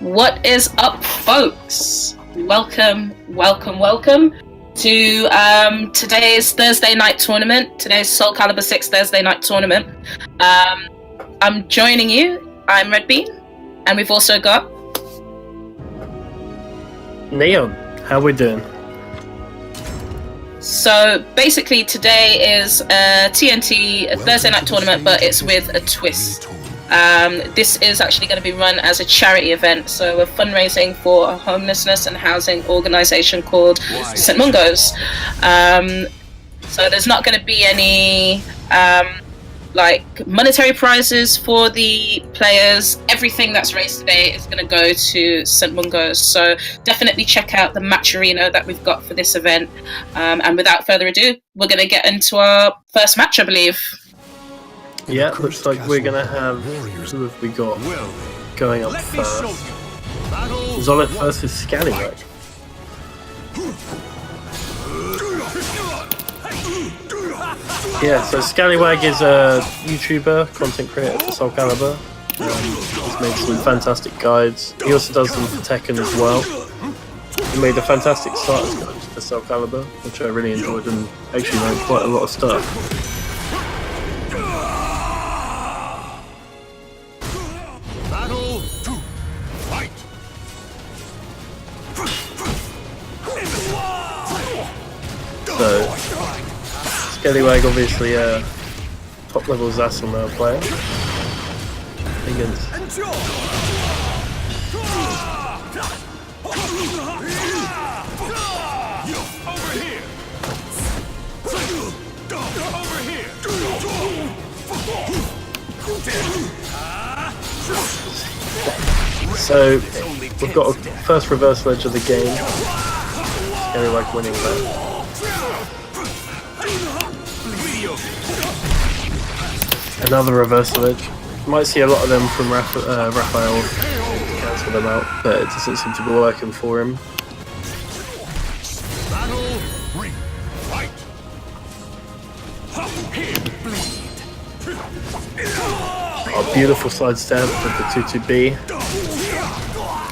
What is up, folks? Welcome to today's Thursday night tournament. Today's SoulCalibur 6 Thursday night tournament. I'm joining you. I'm Redbean, and we've also got Neon. How we doing? So basically, today is a TNT Thursday night tournament, but it's with a twist. This is actually going to be run as a charity event, so we're fundraising for a homelessness and housing organisation called St. Mungos. So there's not going to be any monetary prizes for the players. Everything that's raised today is going to go to St. Mungos. So definitely check out the match arena that we've got for this event. And without further ado, we're going to get into our first match, I believe. Yeah, looks like we're gonna have. Who have we got going up first? Zolit versus Scallywag. Yeah, so Scallywag is a YouTuber, content creator for SoulCalibur. He's made some fantastic guides. He also does them for Tekken as well. He made a fantastic starter's guide for SoulCalibur, which I really enjoyed and actually learned quite a lot of stuff. So, Scallywag obviously a top level Zasselmer player against So we've got a first reversal edge of the game. Scallywag winning that. Another reversal edge. Might see a lot of them from Raphael to cancel them out, but it doesn't seem to be working for him. Oh, beautiful side stab with the 2-2B.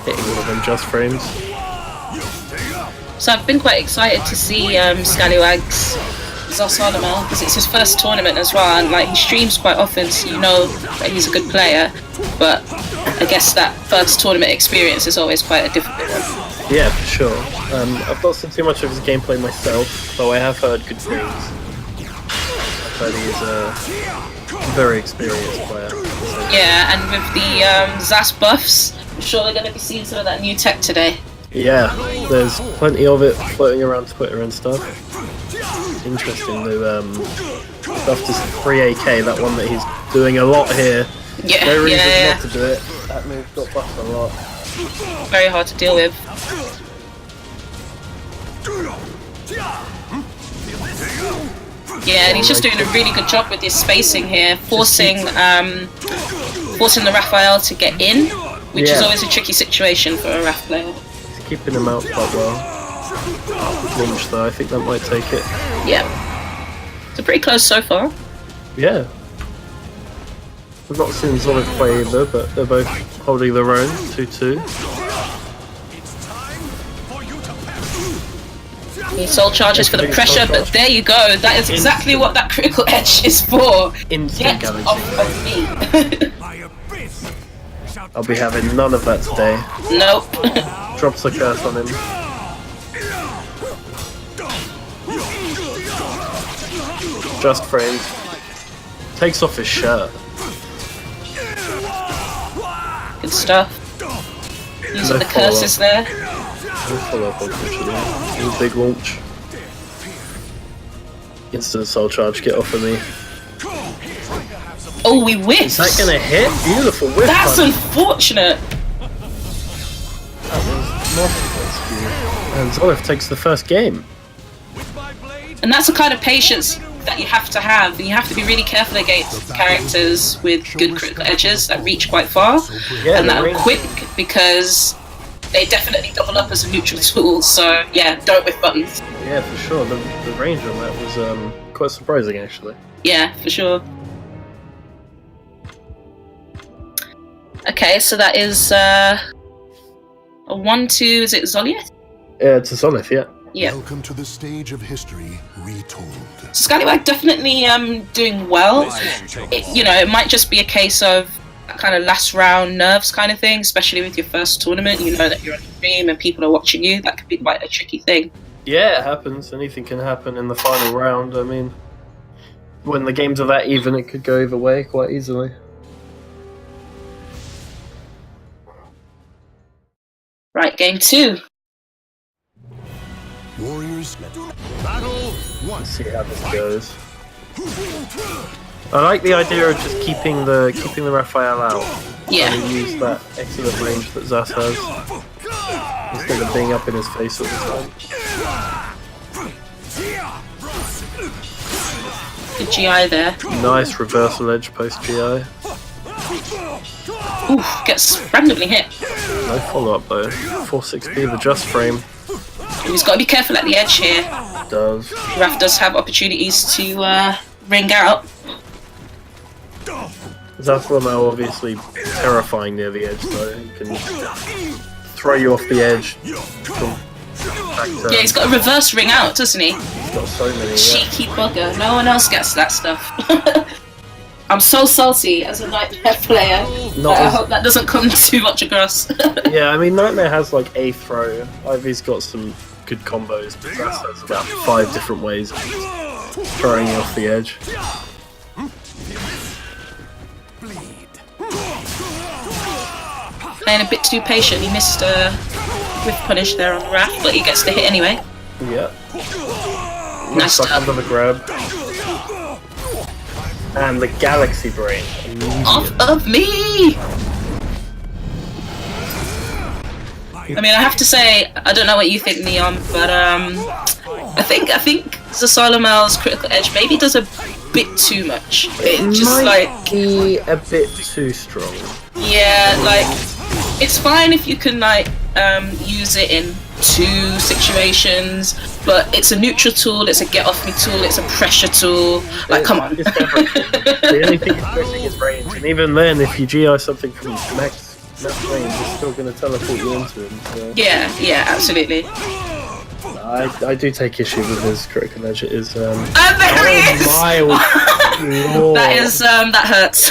Hitting all of them just frames. So I've been quite excited to see Scallywag's Zasselmer because it's his first tournament as well, and he streams quite often, so you know that he's a good player. But I guess that first tournament experience is always quite a difficult one. Yeah, for sure. I've not seen too much of his gameplay myself, though I have heard good things. I've heard he is a very experienced player. Yeah, and with the Zas buffs, I'm sure we're going to be seeing some of that new tech today. Yeah, there's plenty of it floating around Twitter and stuff. Interesting new stuff to 3AK, that one that he's doing a lot here. Yeah, no reason not to do it. That move got buffed a lot. Very hard to deal with. Yeah, and he's just doing a really good job with his spacing here, forcing the Raphael to get in, which is always a tricky situation for a Raph player. He's keeping him out quite well. Launch though, I think that might take it. Yeah. So pretty close so far. Yeah. We've not seen Zolit play either, but they're both holding their own, 2-2. He soul charges for the pressure, but there you go. That is exactly what that critical edge is for. Instant Get damage. off of me. I'll be having none of that today. Nope. Drops a curse on him. Just framed. Takes off his shirt. Good stuff. Using the curses there. No follow-up, unfortunately. Big launch. Instant soul charge, get off of me. Oh, we whiffed! Is that gonna hit? Beautiful whiff. That's punch. unfortunate! That was multiple skew. And Zolit takes the first game. And that's the kind of patience that you have to have. You have to be really careful against characters with good critical edges that reach quite far. Yeah, and that are quick, because they definitely double up as a neutral tool, so yeah, don't whiff buttons. Yeah, for sure. The range on that was quite surprising, actually. Yeah, for sure. Okay, so that is a 1-2. Is it Zoliath? Yeah, it's a Zonith, yeah. Yeah. Welcome to the stage of history retold. So Scallywag definitely doing well. It might just be a case of that kind of last round nerves kind of thing, especially with your first tournament. You know that you're on stream and people are watching you. That could be quite a tricky thing. Yeah, it happens. Anything can happen in the final round. I mean, when the games are that even, it could go either way quite easily. Right, game 2. Warriors, battle 1. Let's see how this goes. I like the idea of just keeping the Raphael out. Yeah. And use that excellent range that Zas has instead of being up in his face all the time. Good GI there. Nice reversal edge post GI. Oof, gets randomly hit. No follow up though. 4-6B, the just frame. He's got to be careful at the edge here. Does. Raph does have opportunities to ring out. Zas will now obviously terrifying near the edge though. He can throw you off the edge. Yeah, he's got a reverse ring out, doesn't he? He's got so many. Cheeky bugger. No one else gets that stuff. I'm so salty as a Nightmare player. I hope that doesn't come too much across. Yeah, I mean, Nightmare has like a throw. Ivy's got some good combos, but Zas has about 5 different ways of throwing you off the edge. Playing a bit too patient. He missed a whiff punish there on Raph, but he gets the hit anyway. Yeah. Nice Stuck stuff. under the grab. And the Galaxy Brain. Off of me! I mean, I have to say, I don't know what you think, Neon, but I think Zasolomel's critical edge maybe does a bit too much. It just might be a bit too strong. Yeah, like it's fine if you can use it in 2 situations, but it's a neutral tool, it's a get off me tool, it's a pressure tool. Like, come on. The only thing it's missing is range, and even then, if you GI something from max range, it's still going to teleport you into him. So. Yeah, absolutely. I do take issue with his critical edge. It is. There he is! My lord. That hurts.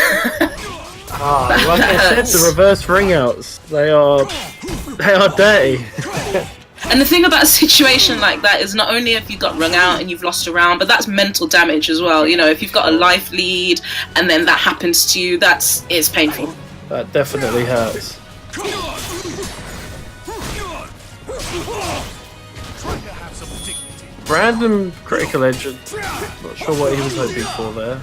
Like I said, the reverse ring outs, they are dirty. And the thing about a situation like that is not only have you got rung out and you've lost a round, but that's mental damage as well. You know, if you've got a life lead and then that happens to you, it's painful. That definitely hurts. Random critical edge. Not sure what he was hoping for there.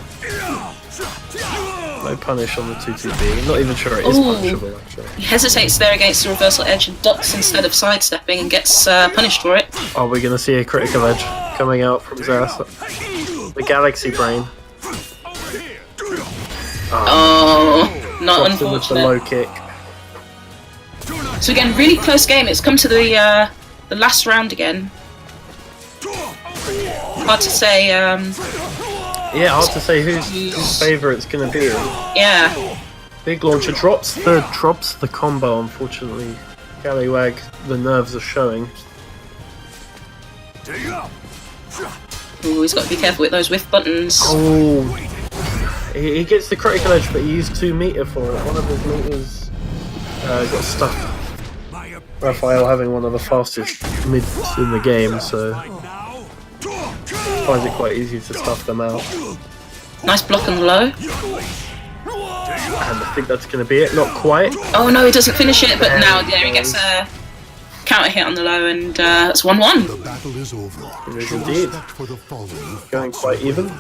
No punish on the 2-2B. Not even sure it is punishable actually. He hesitates there against the reversal edge and ducks instead of sidestepping and gets punished for it. Are we going to see a critical edge coming out from Zas? The Galaxy Brain. Not With the unfortunate. low kick. So again, really close game. It's come to the last round again. Hard to say. Yeah, hard to say whose favour it's going to be. Yeah. Big launcher drops the combo. Unfortunately, Scallywag, the nerves are showing. Ooh, he's got to be careful with those whiff buttons. Oh, he gets the critical edge, but he used 2 meter for it. One of his meters got stuck. Raphael having one of the fastest mids in the game, so finds it quite easy to stuff them out. Nice block on the low. And I think that's going to be it. Not quite. Oh no, he doesn't finish it, but now he gets a counter hit on the low, and it's 1-1. The battle is over. It is indeed. For the fallen. Going quite even.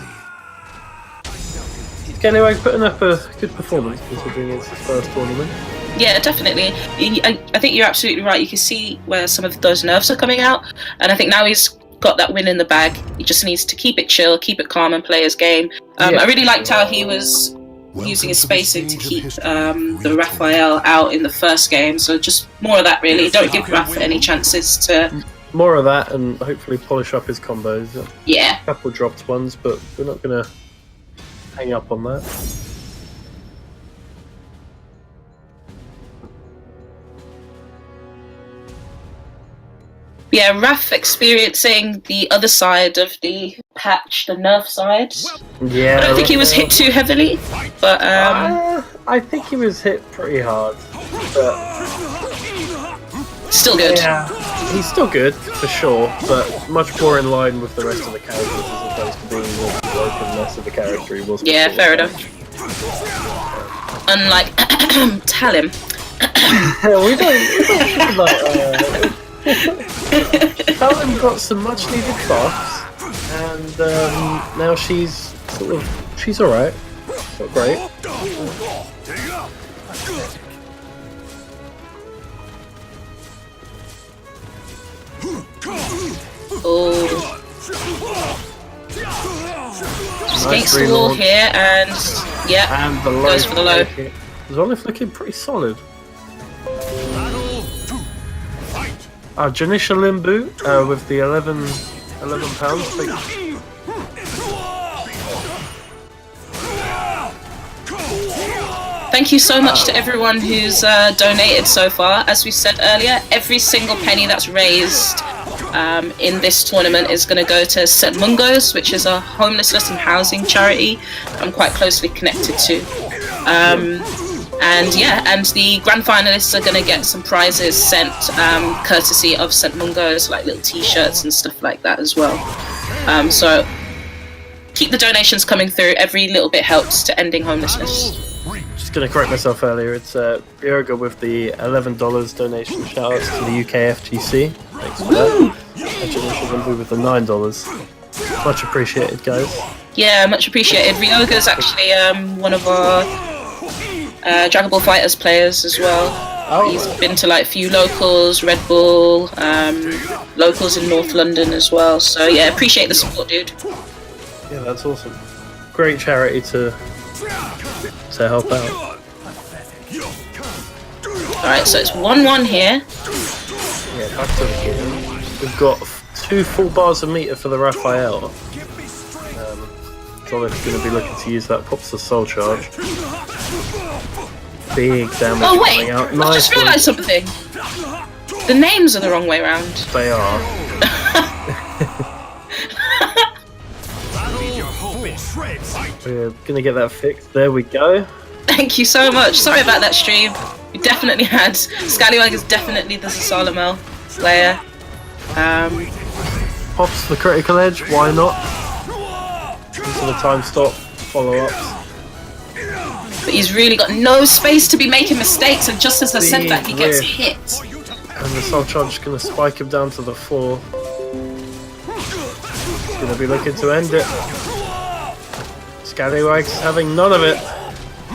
Scallywag putting up a good performance considering it's his first tournament. Yeah, definitely. I think you're absolutely right. You can see where some of those nerves are coming out, and I think now he's got that win in the bag. He just needs to keep it chill, keep it calm, and play his game. I really liked how he was using his spacing to keep the Raphael out in the first game. So just more of that, really. Don't give Raph any chances to. More of that, and hopefully polish up his combos. Yeah. A couple dropped ones, but we're not going to hang up on that. Yeah, Raph experiencing the other side of the patch, the nerf side. Yeah, I don't think he was hit too heavily, but I think he was hit pretty hard, but still good. yeah, he's still good for sure, but much more in line with the rest of the characters as opposed to being the brokenness of the character he was. Yeah, fair enough. Unlike Talim. we don't like. Talim got some much needed buffs, and now she's she's alright. Not great. Oh. Just against the wall here, and yeah, And the low goes for the low. Zolif looking pretty solid. Janisha Limbu with the 11 pounds. Thank you so much to everyone who's donated so far. As we said earlier, every single penny that's raised in this tournament is going to go to St. Mungos, which is a homelessness and housing charity I'm quite closely connected to. And yeah, and the grand finalists are going to get some prizes sent courtesy of St. Mungos, like little t-shirts and stuff like that as well. So keep the donations coming through. Every little bit helps to ending homelessness. Just going to correct myself earlier. It's Bjerga with the $11 donation. Shoutouts to the UK FGC. Thanks for that. And Janisha Limbu with the $9. Much appreciated, guys. Yeah, much appreciated. Ryoga's actually one of our Dragon Ball Fighters players as well. Oh, He's been to like a few locals, Red Bull, locals in North London as well. So yeah, appreciate the support, dude. yeah, that's awesome. Great charity to help out. Alright, so it's 1-1 here. Yeah, back to the game. We've got 2 full bars of meter for the Raphael. Zolif's going to be looking to use that. Pops the soul charge. Big damage Oh wait, coming out. I just realised something. The names are the wrong way around. They are. We're going to get that fixed. There we go. Thank you so much. Sorry about that stream. We definitely had Scallywag is definitely the Salamel player. Pops the critical edge. Why not? Into the time stop. Follow-ups. But he's really got no space to be making mistakes, and just as I said that, he gets hit. And the soul charge is going to spike him down to the floor. He's going to be looking to end it. Scallywag's having none of it.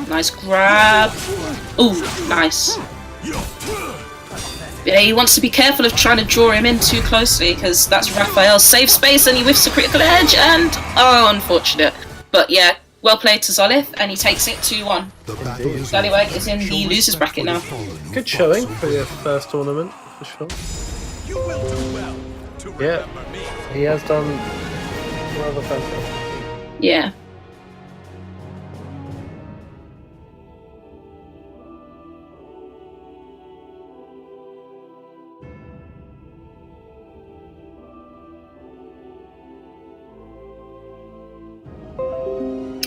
Nice grab. Ooh, nice. Yeah, he wants to be careful of trying to draw him in too closely, because that's Raphael's safe space, and he whiffs a critical edge, and oh, unfortunate. But yeah, well played to Zolif, and he takes it 2-1. Scallywag is in the losers bracket now. Good showing for your first tournament, for sure. Yeah, he has done rather fantastic. Yeah.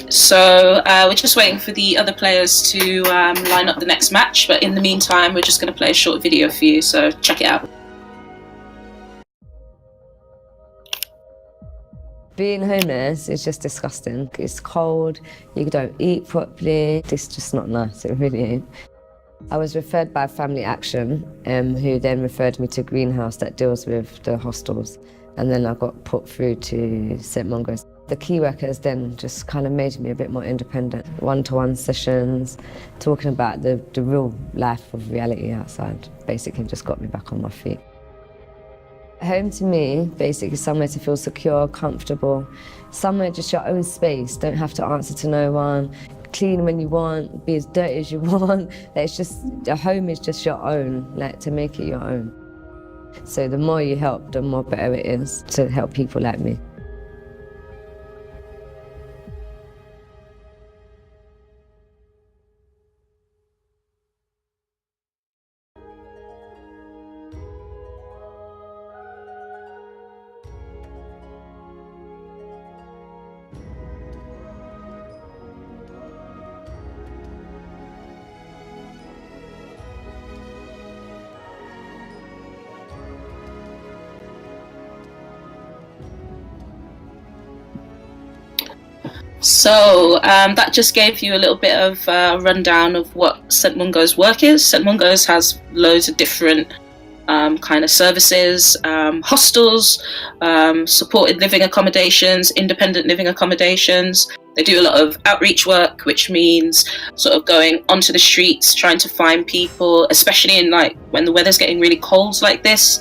So we're just waiting for the other players to line up the next match, but in the meantime we're just going to play a short video for you, so check it out. Being homeless is just disgusting. It's cold, you don't eat properly, it's just not nice, it really ain't. I was referred by Family Action, who then referred me to Greenhouse that deals with the hostels, and then I got put through to St. Mungos. The key workers then just kind of made me a bit more independent. One-to-one sessions, talking about the real life of reality outside, basically just got me back on my feet. Home to me, basically somewhere to feel secure, comfortable, somewhere just your own space, don't have to answer to no one, clean when you want, be as dirty as you want. It's just, a home is just your own, like to make it your own. So the more you help, the more better it is to help people like me. So that just gave you a little bit of rundown of what St Mungo's work is. St Mungo's has loads of different kind of services, hostels, supported living accommodations, independent living accommodations. They do a lot of outreach work, which means sort of going onto the streets, trying to find people, especially in like when the weather's getting really cold like this.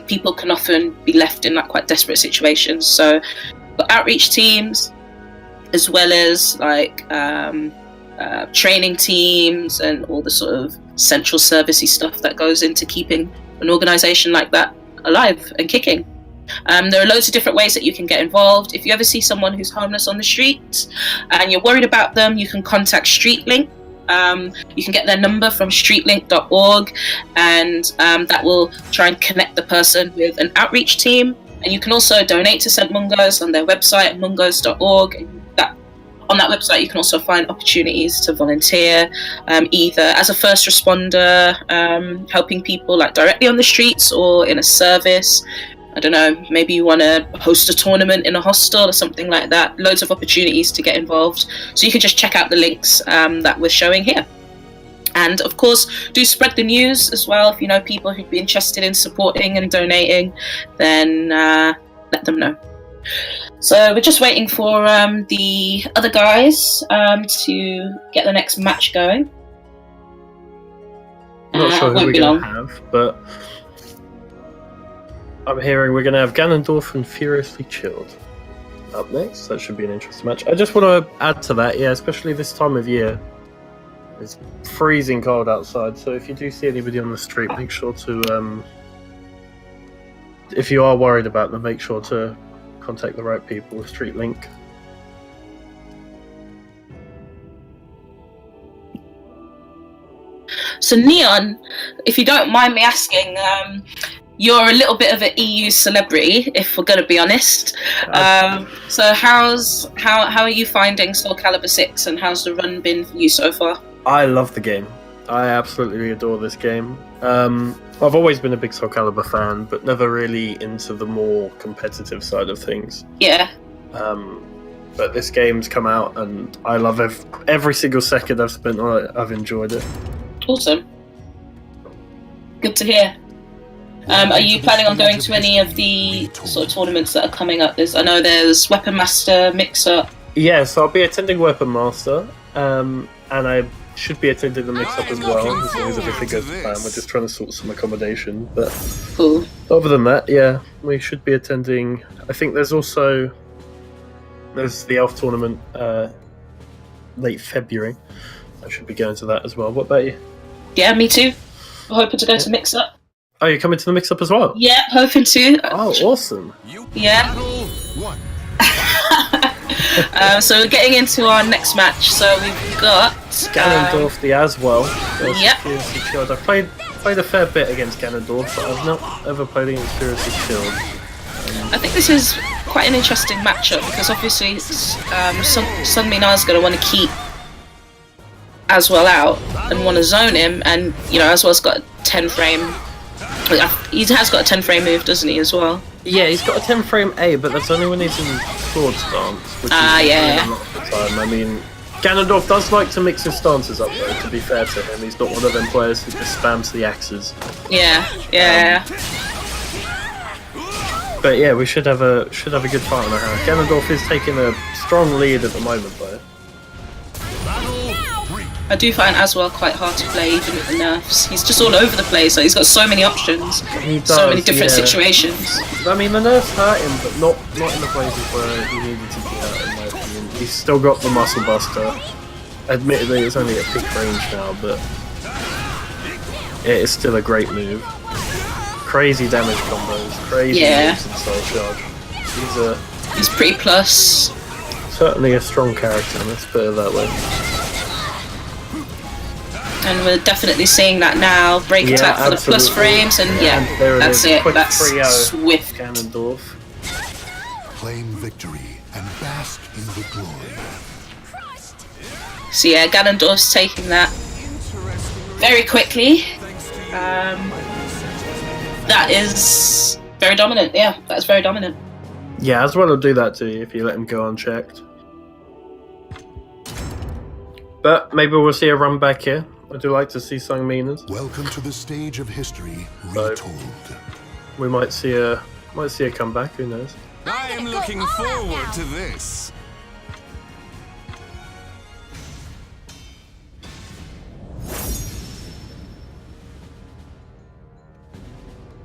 People can often be left in like quite desperate situations. So got outreach teams, as well as like training teams and all the sort of central servicey stuff that goes into keeping an organisation like that alive and kicking. There are loads of different ways that you can get involved. If you ever see someone who's homeless on the street and you're worried about them, you can contact StreetLink. You can get their number from streetlink.org, and that will try and connect the person with an outreach team. And you can also donate to St Mungo's on their website, mungos.org. On that website, you can also find opportunities to volunteer, either as a first responder, helping people like directly on the streets, or in a service. I don't know, maybe you want to host a tournament in a hostel or something like that. Loads of opportunities to get involved. So you can just check out the links that we're showing here. And of course, do spread the news as well. If you know people who'd be interested in supporting and donating, then let them know. So we're just waiting for the other guys to get the next match going. I'm not sure who won't we're be going to long. have, but I'm hearing we're going to have Ganondorf and Furiously Chilled up next. That should be an interesting match. I just want to add to that, especially this time of year. It's freezing cold outside, so if you do see anybody on the street, make sure to, if you are worried about them, make sure to contact the right people with StreetLink. So Neon, if you don't mind me asking, you're a little bit of an EU celebrity, if we're going to be honest. So how are you finding SoulCalibur 6, and how's the run been for you so far? I love the game. I absolutely adore this game. I've always been a big SoulCalibur fan, but never really into the more competitive side of things. Yeah. But this game's come out, and I love every single second I've spent on it. I've enjoyed it. Awesome. Good to hear. Are you planning on going to any of the sort of tournaments that are coming up? I know there's Weapon Master, Mix-Up. Yeah, so I'll be attending Weapon Master, and I should be attending the Mix-Up as well, as long as everything goes to plan. We're just trying to sort some accommodation, but Cool. other than that, yeah, we should be attending. I think there's the Elf tournament late February. I should be going to that as well. What about you? Yeah, me too. I'm hoping to go to Mix-Up. Oh, you're coming to the Mix-Up as well? Yeah, hoping to. Oh, awesome. Yeah. So we're getting into our next match. So we've got Ganondorf the Aswell. Yep. Furiously Chilled. I've played a fair bit against Ganondorf, but I've not ever played against Furiously Chilled. I think this is quite an interesting matchup, because obviously Sungmina's going to want to keep Aswell out and want to zone him, and Aswell's got a 10 frame. He has got a 10 frame move, doesn't he, as well? Yeah, he's got a 10 frame A, but that's only when he's in sword stance. Which is yeah. a lot of the time. I mean, Ganondorf does like to mix his stances up, though, to be fair to him. He's not one of them players who just spams the axes. Yeah. But yeah, we should have a good fight on our hands. Ganondorf is taking a strong lead at the moment, though. I do find Aswell quite hard to play, even with the nerfs. He's just all over the place. Like, he's got so many options, so many different situations. I mean, the nerfs hurt him, but not in the places where he needed to be hurt, in my opinion. He's still got the Muscle Buster. Admittedly, it's only at peak range now, but it is still a great move. Crazy damage combos, crazy moves and soul charge. He's pretty plus. Certainly a strong character, let's put it that way. And we're definitely seeing that now. Break attack for the plus frames, and that's it. That's swift. Ganondorf. Claim victory and bask in the glory. So yeah, Ganondorf's taking that very quickly. That is very dominant. Yeah, that's very dominant. Yeah, Aswell will do that to you if you let him go unchecked. But maybe we'll see a run back here. I do like to see Sung Minas. Welcome to the stage of history So- retold. We might see a comeback. Who knows? I am looking forward to this.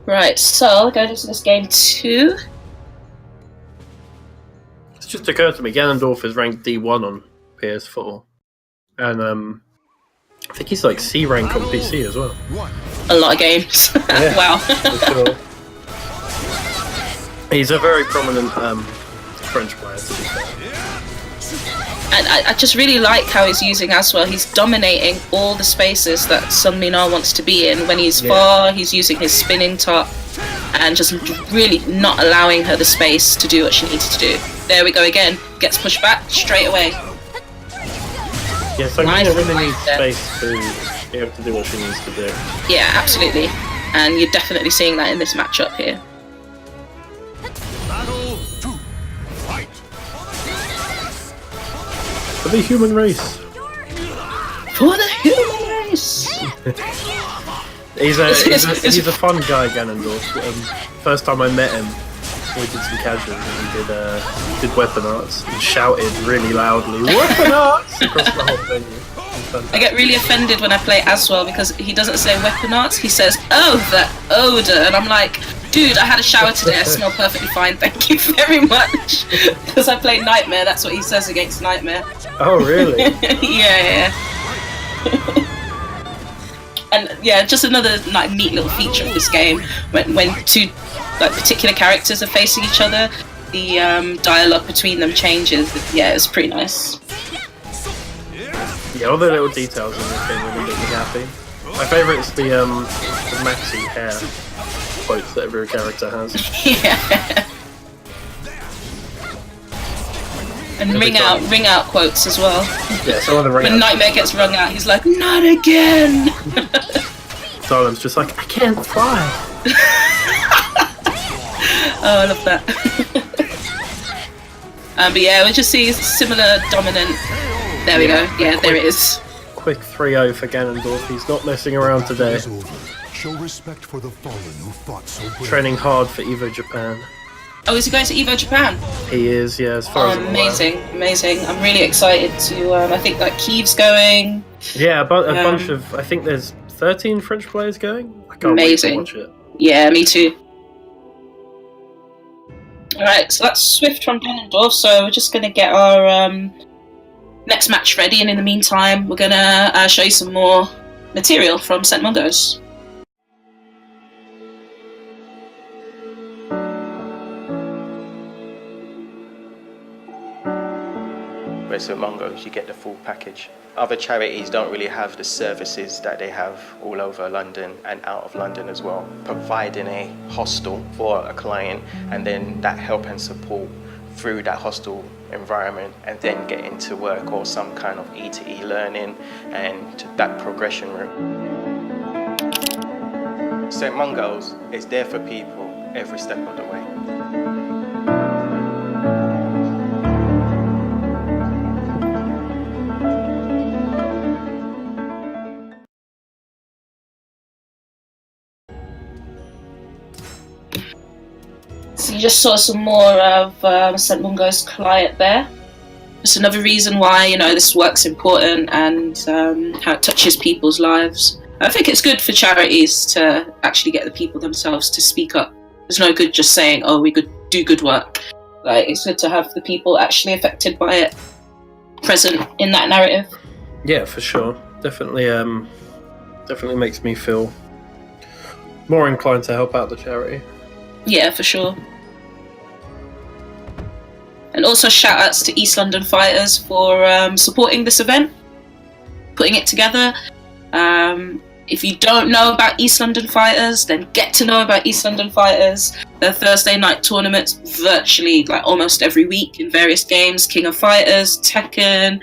Right, so going into this game 2. It's just occurred to me. Ganondorf is ranked D1 on PS4, and I think he's like C rank on PC as well. A lot of games. Yeah. Wow. For sure. He's a very prominent French player, to be fair. And I just really like how he's using as well. He's dominating all the spaces that Sung Mina wants to be in. When he's far, he's using his spinning top and just really not allowing her the space to do what she needs to do. There we go again. Gets pushed back straight away. Yeah, so Nice Mina really fight needs there. space to be able to do what she needs to do. Yeah, absolutely. And you're definitely seeing that in this matchup here. Battle 2. Fight. For the human race. For the human race! He's a fun guy, Ganondorf. First time I met him, we did some casuals and we did weapon arts and shouted really loudly, "Weapon arts!" across the whole venue. I get really offended when I play as well because he doesn't say weapon arts, he says, "Oh, that odour," and I'm like, dude, I had a shower today, I smell perfectly fine, thank you very much. Because I play Nightmare, that's what he says against Nightmare. Oh, really? yeah. And yeah, just another like neat little feature of this game when two like particular characters are facing each other, the dialogue between them changes. Yeah, it's pretty nice. Yeah, all the little details in this game really make me happy. My favourite is the maxi hair quotes that every character has. Yeah. And Every time. ring out quotes as well. Yeah, some of the When ring Nightmare gets rung out, he's like, "Not again!" Solemn's just like, "I can't fly." Oh, I love that. But yeah, we just see similar dominant. There we go. Yeah, there it is. Quick 3-0 for Ganondorf. He's not messing around today. Is over. Show respect for the fallen who fought so bravely. Training hard for Evo Japan. Oh, is he going to Evo Japan? He is, yeah, as far Oh, as I'm aware. amazing. I'm really excited to. I think that Kiev's going. Yeah, a bunch of. I think there's 13 French players going. I can't Amazing. wait to watch it. Yeah, me too. Alright, so that's Swift from Ganondorf, so we're just going to get our next match ready, and in the meantime, we're going to show you some more material from St. Mungos. Whereas at Mungos, you get the full package. Other charities don't really have the services that they have all over London and out of London as well. Providing a hostel for a client and then that help and support through that hostel environment and then get into work or some kind of E2E learning and to that progression route. St. Mungos is there for people every step of the way. So you just saw some more of St. Mungo's client there. Just another reason why, you know, this work's important and how it touches people's lives. I think it's good for charities to actually get the people themselves to speak up. There's no good just saying, "Oh, we could do good work." Like, it's good to have the people actually affected by it present in that narrative. Yeah, for sure. Definitely makes me feel more inclined to help out the charity. Yeah, for sure. And also shout outs to East London Fighters for supporting this event, putting it together. If you don't know about East London Fighters, then get to know about East London Fighters. Their Thursday night tournaments virtually like almost every week in various games. King of Fighters, Tekken.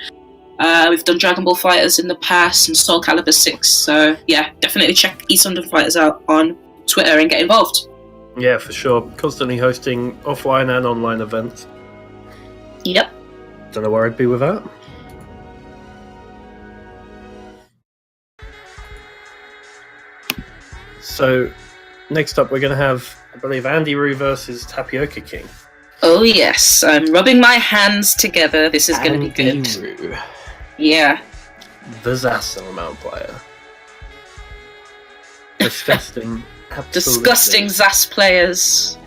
We've done Dragon Ball Fighters in the past and SoulCalibur 6. So yeah, definitely check East London Fighters out on Twitter and get involved. Yeah, for sure. Constantly hosting offline and online events. Yep. Don't know where I'd be without. So, next up we're going to have, I believe, Andy Roo versus Tapioca King. Oh yes, I'm rubbing my hands together. This is going to be good. Andy Roo, Yeah. the Zasselman player. Disgusting. Absolutely. Disgusting Zas players.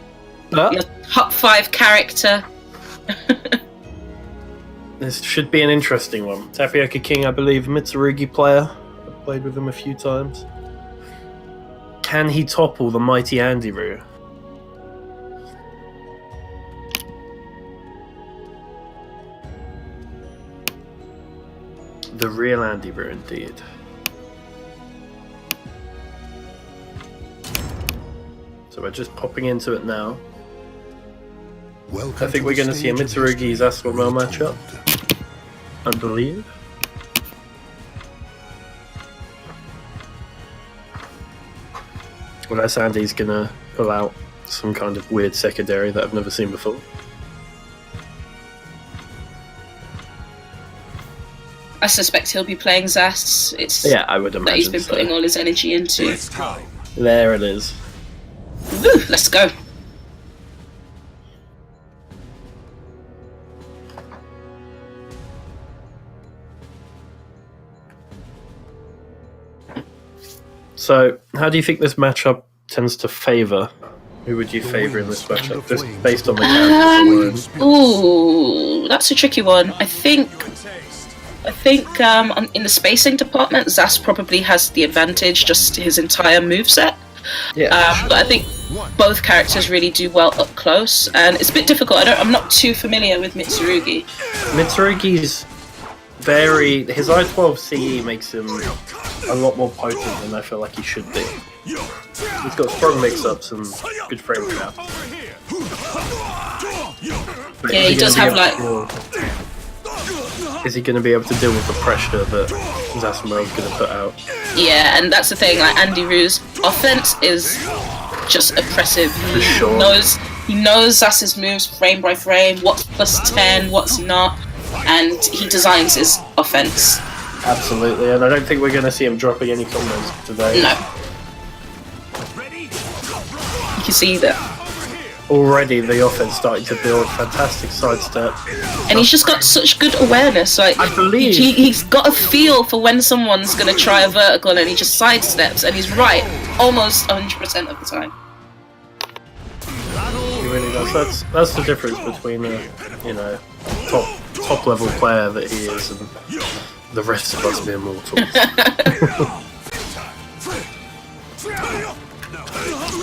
But Your top 5 character. this should be an interesting one. Tapioca King, I believe, Mitsurugi player. I've played with him a few times. Can he topple the mighty Andy Roo? The real Andy Roo, indeed. So we're just popping into it now. I think we're going to see a Mitsurugi Zasselman matchup. I believe. Unless Andy's going to pull out some kind of weird secondary that I've never seen before. I suspect he'll be playing Zas. It's Yeah, I would imagine that he's been so. putting all his energy into. There it is. Woo, let's go. So, how do you think this matchup tends to favour? Who would you favour in this matchup, just based on the characters alone? Ooh, that's a tricky one. I think in the spacing department, Zas probably has the advantage, just his entire moveset. Yeah. But I think both characters really do well up close, and it's a bit difficult. I'm not too familiar with Mitsurugi. Mitsurugi's his I-12 CE makes him a lot more potent than I feel like he should be. He's got strong mix-ups and good frame trap. Yeah, he does have like. Is he going to be able to deal with the pressure that Zasselman's going to put out? Yeah, and that's the thing. Like Andy Roo's offense is just oppressive. For sure. He knows Zas's moves frame by frame. What's +10, what's not, and he designs his offense. Absolutely, and I don't think we're going to see him dropping any combos today. No. You can see that. Already the offense starting to build, fantastic sidestep. And he's just got such good awareness. Like I believe he's got a feel for when someone's gonna try a vertical, and he just sidesteps, and he's right almost 100% of the time. he really does. That's the difference between a top level player that he is and the rest of us mere mortals.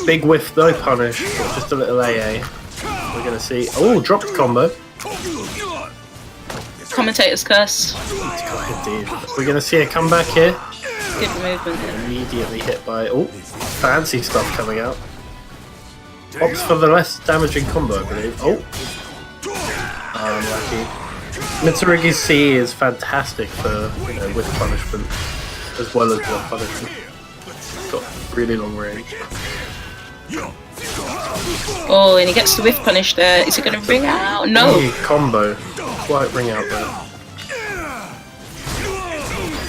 Big whiff, no punish, just a little AA. We're gonna see. Oh, dropped combo. Commentator's curse. Indeed. We're gonna see a comeback here. Good movement. Immediately hit by. Oh, fancy stuff coming out. Opts for the less damaging combo, I believe. Oh, unlucky. Mitsurugi's CE is fantastic for whiff punishment as well as block punishment. Got really long range. Oh, and he gets the whiff punish there. Is it going to ring out? No. Hey, combo. Quite ring out there.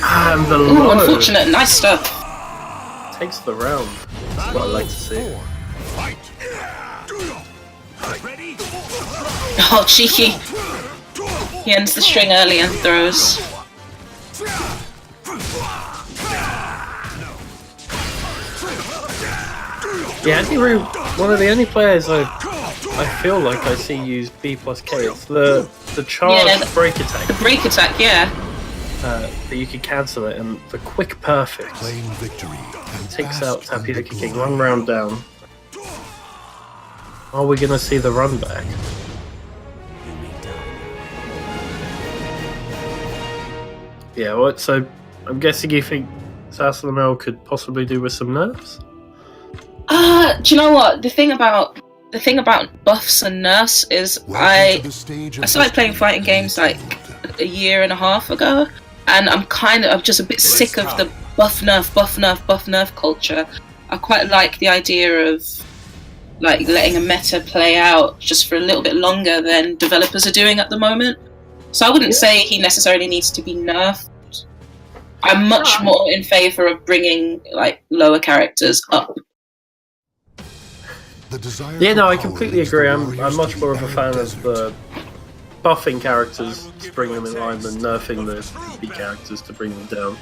And the Ooh, low unfortunate. Nice stuff. takes the round. That's what I like to see. Oh, cheeky. He ends the string early and throws. Yeah, Andy Roo, one of the only players I feel like I see use B plus K. It's the charge break attack. The break attack, yeah. That you can cancel it, and the quick perfect Claim victory and takes bask out in Tapioca the King. glory. One round down. Are we gonna see the run back? Yeah, what? So I'm guessing you think Zasselman could possibly do with some nerfs? Do you know what? The thing about buffs and nerfs is I started playing fighting games like a year and a half ago, and I'm just a bit sick of the buff nerf culture. I quite like the idea of like letting a meta play out just for a little bit longer than developers are doing at the moment. So I wouldn't say he necessarily needs to be nerfed. I'm much more in favour of bringing like lower characters up. The desire Yeah, for no, I power completely leads the agree. I'm warriors much to more of a fan arid of the buffing characters to bring them in line than nerfing the B characters to bring them down.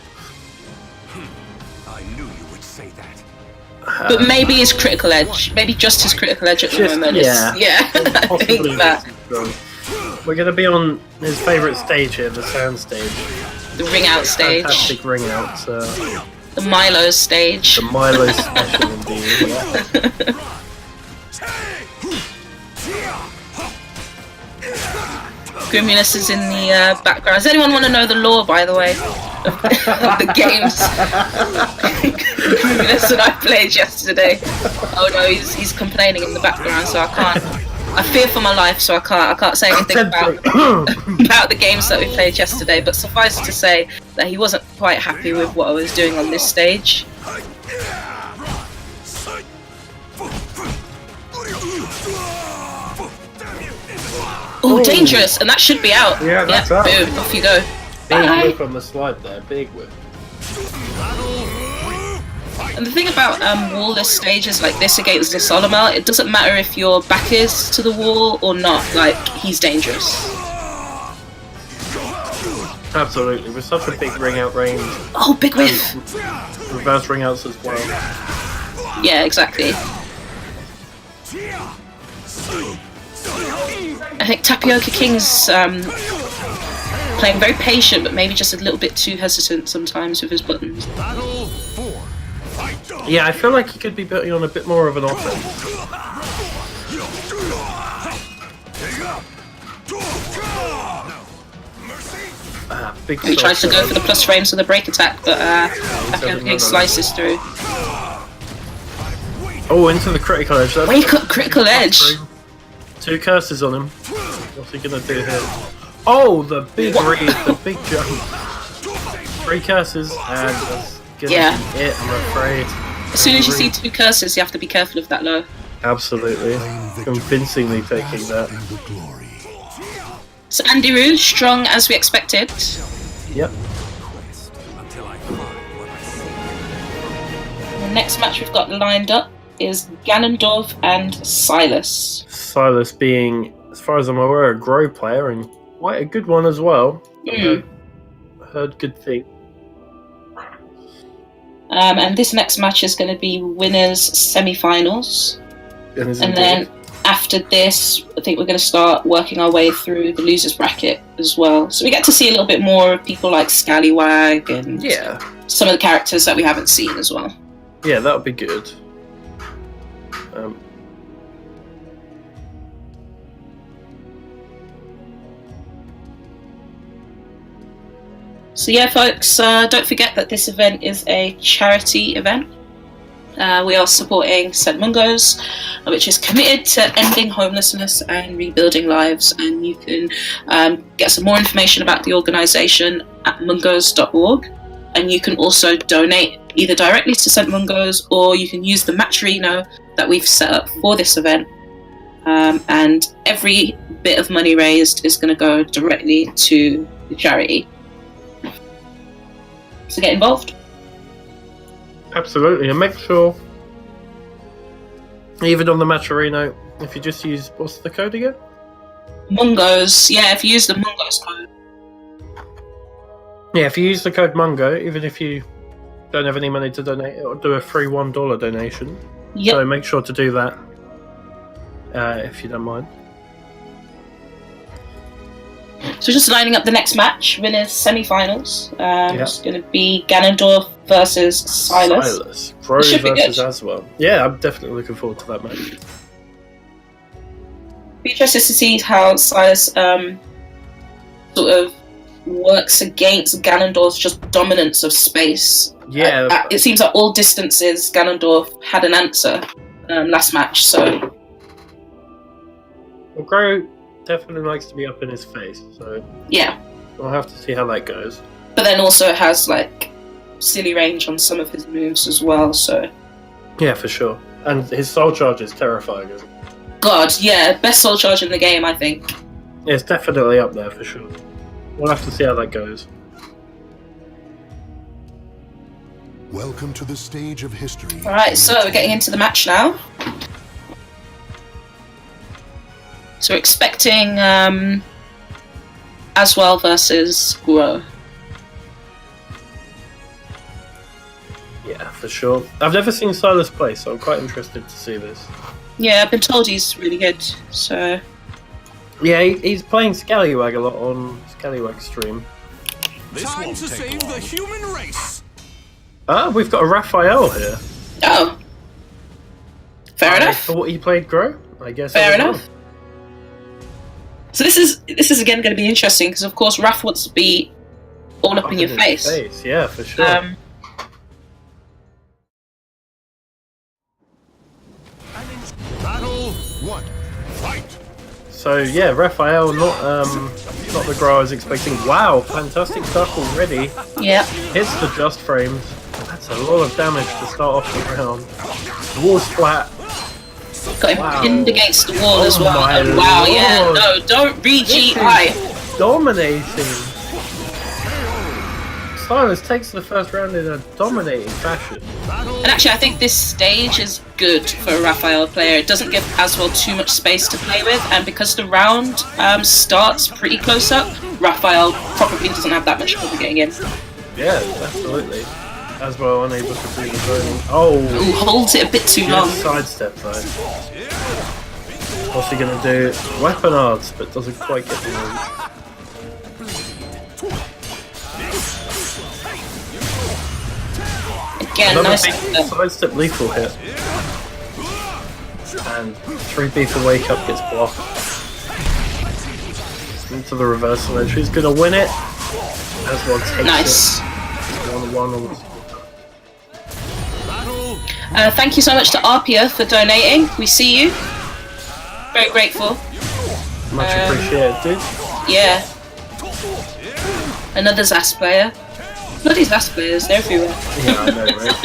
I knew you would say that. But maybe his critical edge, maybe just his critical edge at the moment. Yeah. Yeah, I Possibly think that. We're going to be on his favourite stage here, the sound stage. The ring out stage, Fantastic ring out. the Milo stage. The Milo special indeed. Yeah. Griminous is in the background. Does anyone want to know the lore, by the way, of the games? Griminous and I played yesterday. Oh no, he's complaining in the background, so I can't. I fear for my life, so I can't say anything about the games that we played yesterday. But suffice it to say that he wasn't quite happy with what I was doing on this stage. Oh, dangerous! And that should be out. Yeah, that's out. Boom, off you go. Big Bye. whip on the slide there, big whip. And the thing about wall-less stages like this against the Solomel, it doesn't matter if your back is to the wall or not, like, he's dangerous. Absolutely, with such a big ring out range. Oh, big whiff! Reverse ring outs as well. Yeah, exactly. I think Tapioca King's playing very patient, but maybe just a little bit too hesitant sometimes with his buttons. Battle 4. Fight. Yeah, I feel like he could be putting on a bit more of an offense. Big He tries to go for the plus frames with the break attack, but Tapioca King slices through. Oh, into the critical edge. That's Wake up, critical edge! 2 curses on him. What's he gonna do here? Oh, the big read, the big jump. 3 curses, and that's gonna be it, I'm afraid. As soon as you see 2 curses, you have to be careful of that low. Absolutely. Convincingly taking that. the glory. So Andy Roo, strong as we expected. Yep. The next match we've got lined up is Ganondorf and Silas. Silas being, as far as I'm aware, a Grow player and quite a good one as well. I heard good things. And this next match is going to be winners semi-finals. And then after this, I think we're going to start working our way through the losers bracket as well. So we get to see a little bit more of people like Scallywag and some of the characters that we haven't seen as well. Yeah, that would be good. So yeah, folks, don't forget that this event is a charity event. We are supporting St. Mungos, which is committed to ending homelessness and rebuilding lives. And you can get some more information about the organisation at mungos.org. And you can also donate either directly to St. Mungos, or you can use the Matcherino that we've set up for this event. And every bit of money raised is going to go directly to the charity. So get involved. Absolutely, and make sure, even on the Matcherino, if you just use, what's the code again? Mungos, yeah, if you use the Mungos code. Yeah, if you use the code Mungo, even if you don't have any money to donate, it'll do a free $1 donation. Yep. So make sure to do that, if you don't mind. So just lining up the next match, winners semi-finals. It's going to be Ganondorf versus Silas. Pro It should be versus good. Aswell. Yeah, I'm definitely looking forward to that match. Be interested to see how Silas sort of works against Ganondorf's just dominance of space. Yeah. It seems like all distances Ganondorf had an answer last match, so... Well, Grow definitely likes to be up in his face, so yeah. we'll have to see how that goes. But then also it has like silly range on some of his moves as well, so... Yeah, for sure. And his soul charge is terrifying, isn't it? God, yeah, best soul charge in the game, I think. Yeah, it's definitely up there for sure. We'll have to see how that goes. Welcome to the stage of history. Alright, so we're getting into the match now. So we're expecting Aswell versus Guro. Yeah, for sure. I've never seen Silas play, so I'm quite interested to see this. Yeah, I've been told he's really good, so... Yeah, he's playing Scallywag a lot on Scallywag's stream. Time to save the human race. Ah, we've got a Raphael here. Oh. Fair I enough. thought he played Gro. I guess. Fair I was enough. wrong. So this is again going to be interesting, because of course Raph wants to be all up in your face. Yeah, for sure. Battle 1. Fight. So yeah, Raphael, not the Gro I was expecting. Wow, fantastic stuff already. Yeah. Hits the just frames. That's a lot of damage to start off the round. The wall's flat. Got him pinned against the wall as well. my And wow, yeah, lord. no, don't re-GI. Dominating. Silas takes the first round in a dominating fashion. And actually, I think this stage is good for a Raphael player. It doesn't give Aswell too much space to play with, and because the round starts pretty close up, Raphael probably doesn't have that much trouble getting in. Yeah, absolutely. As well, unable to do the burning. Oh, Ooh, holds it a bit too long. sidestep though. What's he gonna do? Weapon arts, but doesn't quite get the move. Again, Another nice. big sidestep lethal hit. And 3B for wake up gets blocked. Into the reversal edge. Who's gonna win it? As well takes Nice. it. 1-1 on Thank you so much to Arpia for donating. We see you. Very grateful. much appreciated, dude. Yeah. Another Zas player. Bloody Zas players, they're everywhere. Yeah, I know, right?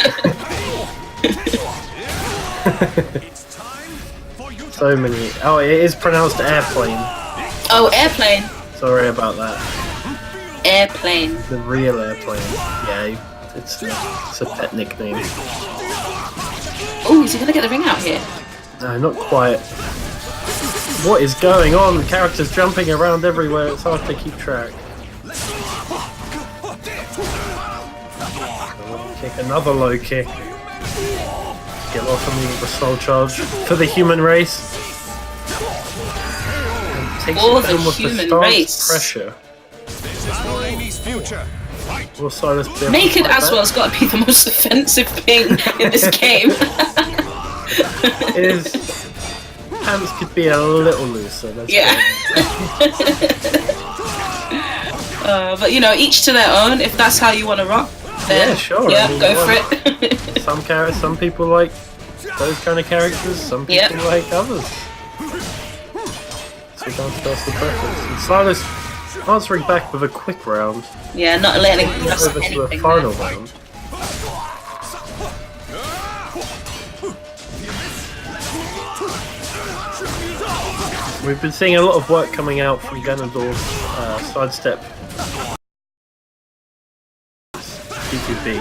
So many. Oh, it is pronounced airplane. Oh, airplane. Sorry about that. Airplane. The real airplane. Yeah, it's a pet nickname. Oh, is he gonna get the ring out here? No, not quite. What is going on? Characters jumping around everywhere. It's hard to keep track. Kick, another low kick. Get off of the soul charge for the human race. And takes For it the down with human the stance race. pressure. Future. Will Silas be able to Naked fight Aswell's got to be the most offensive thing in this game. back? His pants could be a little looser. Let's Yeah. go. But you know, each to their own. If that's how you want to rock, then Yeah, sure. yeah, I mean, go why for it. Some people like those kind of characters. Some people Yep. like others. So down to personal preference. And Silas answering back with a quick round. Yeah, not letting us Over to a anything. final there. round. We've been seeing a lot of work coming out from Ganondorf's sidestep P2P.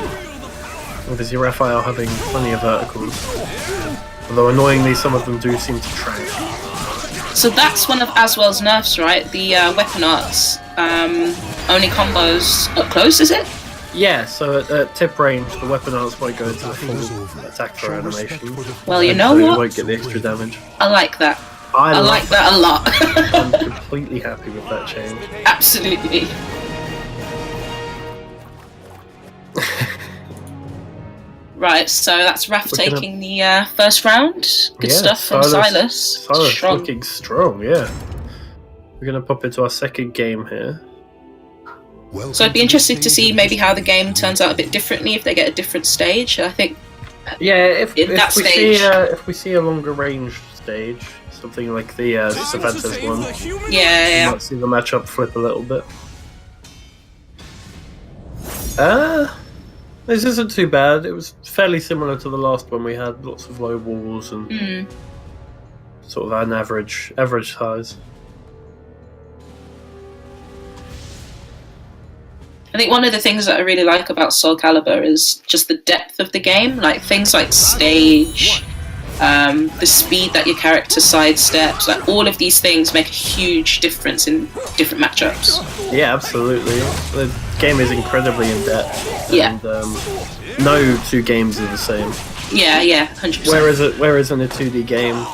Obviously Raphael having plenty of verticals. Although annoyingly some of them do seem to track. So that's one of Aswell's nerfs, right? The weapon arts only combos up close, is it? Yeah, so at tip range the weapon arts won't go into the full attack for animation. Well, you know So you what? won't get the extra damage. I like that. I I love like that a lot. I'm completely happy with that change. Absolutely. Right, so that's Raph We're gonna- taking the first round. Good Yeah, stuff from Silas. Silas Strong. looking strong, yeah. We're gonna pop into our second game here. So I'd be interested to see maybe how the game turns out a bit differently if they get a different stage. I think Yeah, if In that we stage. see if we see a longer range stage, something like the Cervantes one, yeah. you might see the matchup flip a little bit. This isn't too bad. It was fairly similar to the last one. We had lots of low walls and sort of an average size. I think one of the things that I really like about SoulCalibur is just the depth of the game. Like things like stage, the speed that your character sidesteps, like all of these things make a huge difference in different matchups. Yeah, absolutely. The game is incredibly in depth. Yeah. And no two games are the same. Yeah, 100%. Whereas in a 2D game,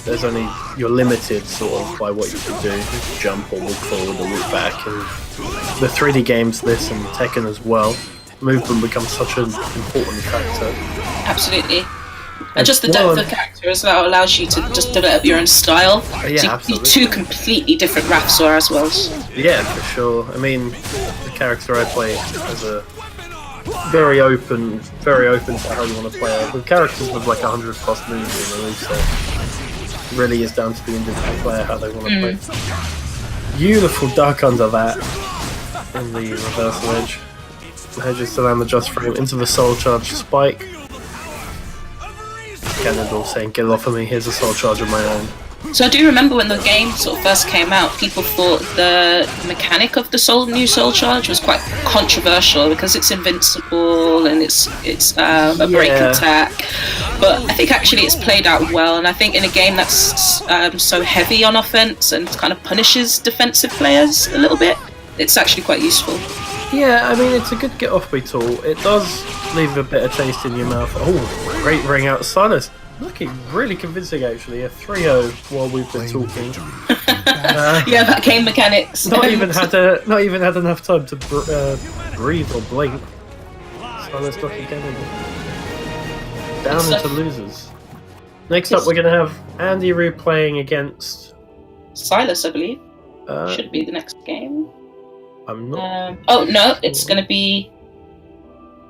there's only, you're limited sort of by what you can do. You can jump or walk forward or walk back. And the 3D games, this and Tekken as well, movement becomes such an important factor. Absolutely. And just the depth of character as well allows you to just develop your own style. Yeah, so absolutely. two completely different Rafts or as well. Yeah, for sure. I mean, the character I play has a very open to how you want to play it. With characters with like 100+ moves in release, so it really is down to the individual player how they want to play. Beautiful duck under that in the reversal edge. Hedges to land the just frame into the soul charge spike. Cannondle saying, "Get off of me, here's a soul charge of my own." So I do remember when the game sort of first came out, people thought the mechanic of the new Soul Charge was quite controversial because it's invincible and it's a break attack. But I think actually it's played out well, and I think in a game that's so heavy on offense and kind of punishes defensive players a little bit, it's actually quite useful. Yeah, I mean, it's a good get-off-me tool. It does leave a bit of taste in your mouth. Oh, great ring out of Silas. Looking really convincing, actually. A 3-0 while we've been talking. Yeah, that game mechanics. Not even had enough time to breathe or blink. Silas Ducky Kennedy. Down into losers. Next up, we're going to have Andy Rue playing against Silas, I believe. Should be the next game. I'm not. Oh no, it's going to be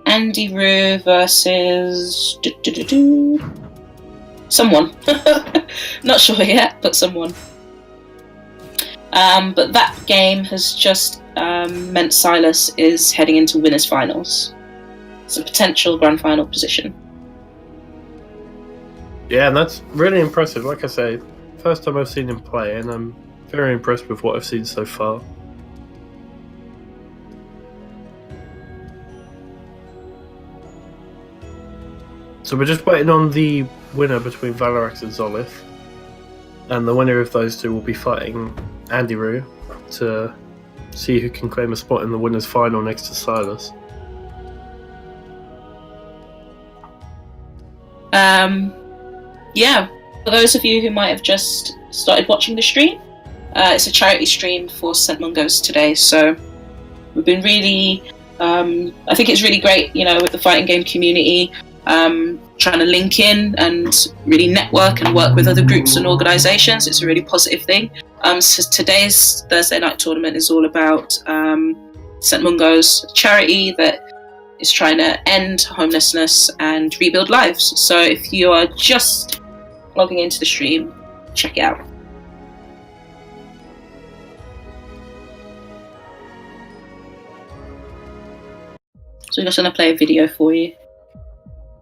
Andy Rue versus someone. Not sure yet, but someone. But that game has just meant Silas is heading into winners finals. It's a potential grand final position. Yeah, and that's really impressive. Like I say, first time I've seen him play, and I'm very impressed with what I've seen so far. So we're just waiting on the winner between Valarax and Zolith, and the winner of those two will be fighting Andy Rue to see who can claim a spot in the winners' final next to Silas. Yeah, for those of you who might have just started watching the stream, it's a charity stream for St. Mungos today, so we've been really, I think it's really great, with the fighting game community, trying to link in and really network and work with other groups and organisations. It's a really positive thing. So today's Thursday night tournament is all about St. Mungo's charity that is trying to end homelessness and rebuild lives. So if you are just logging into the stream, check it out. So we're just going to play a video for you.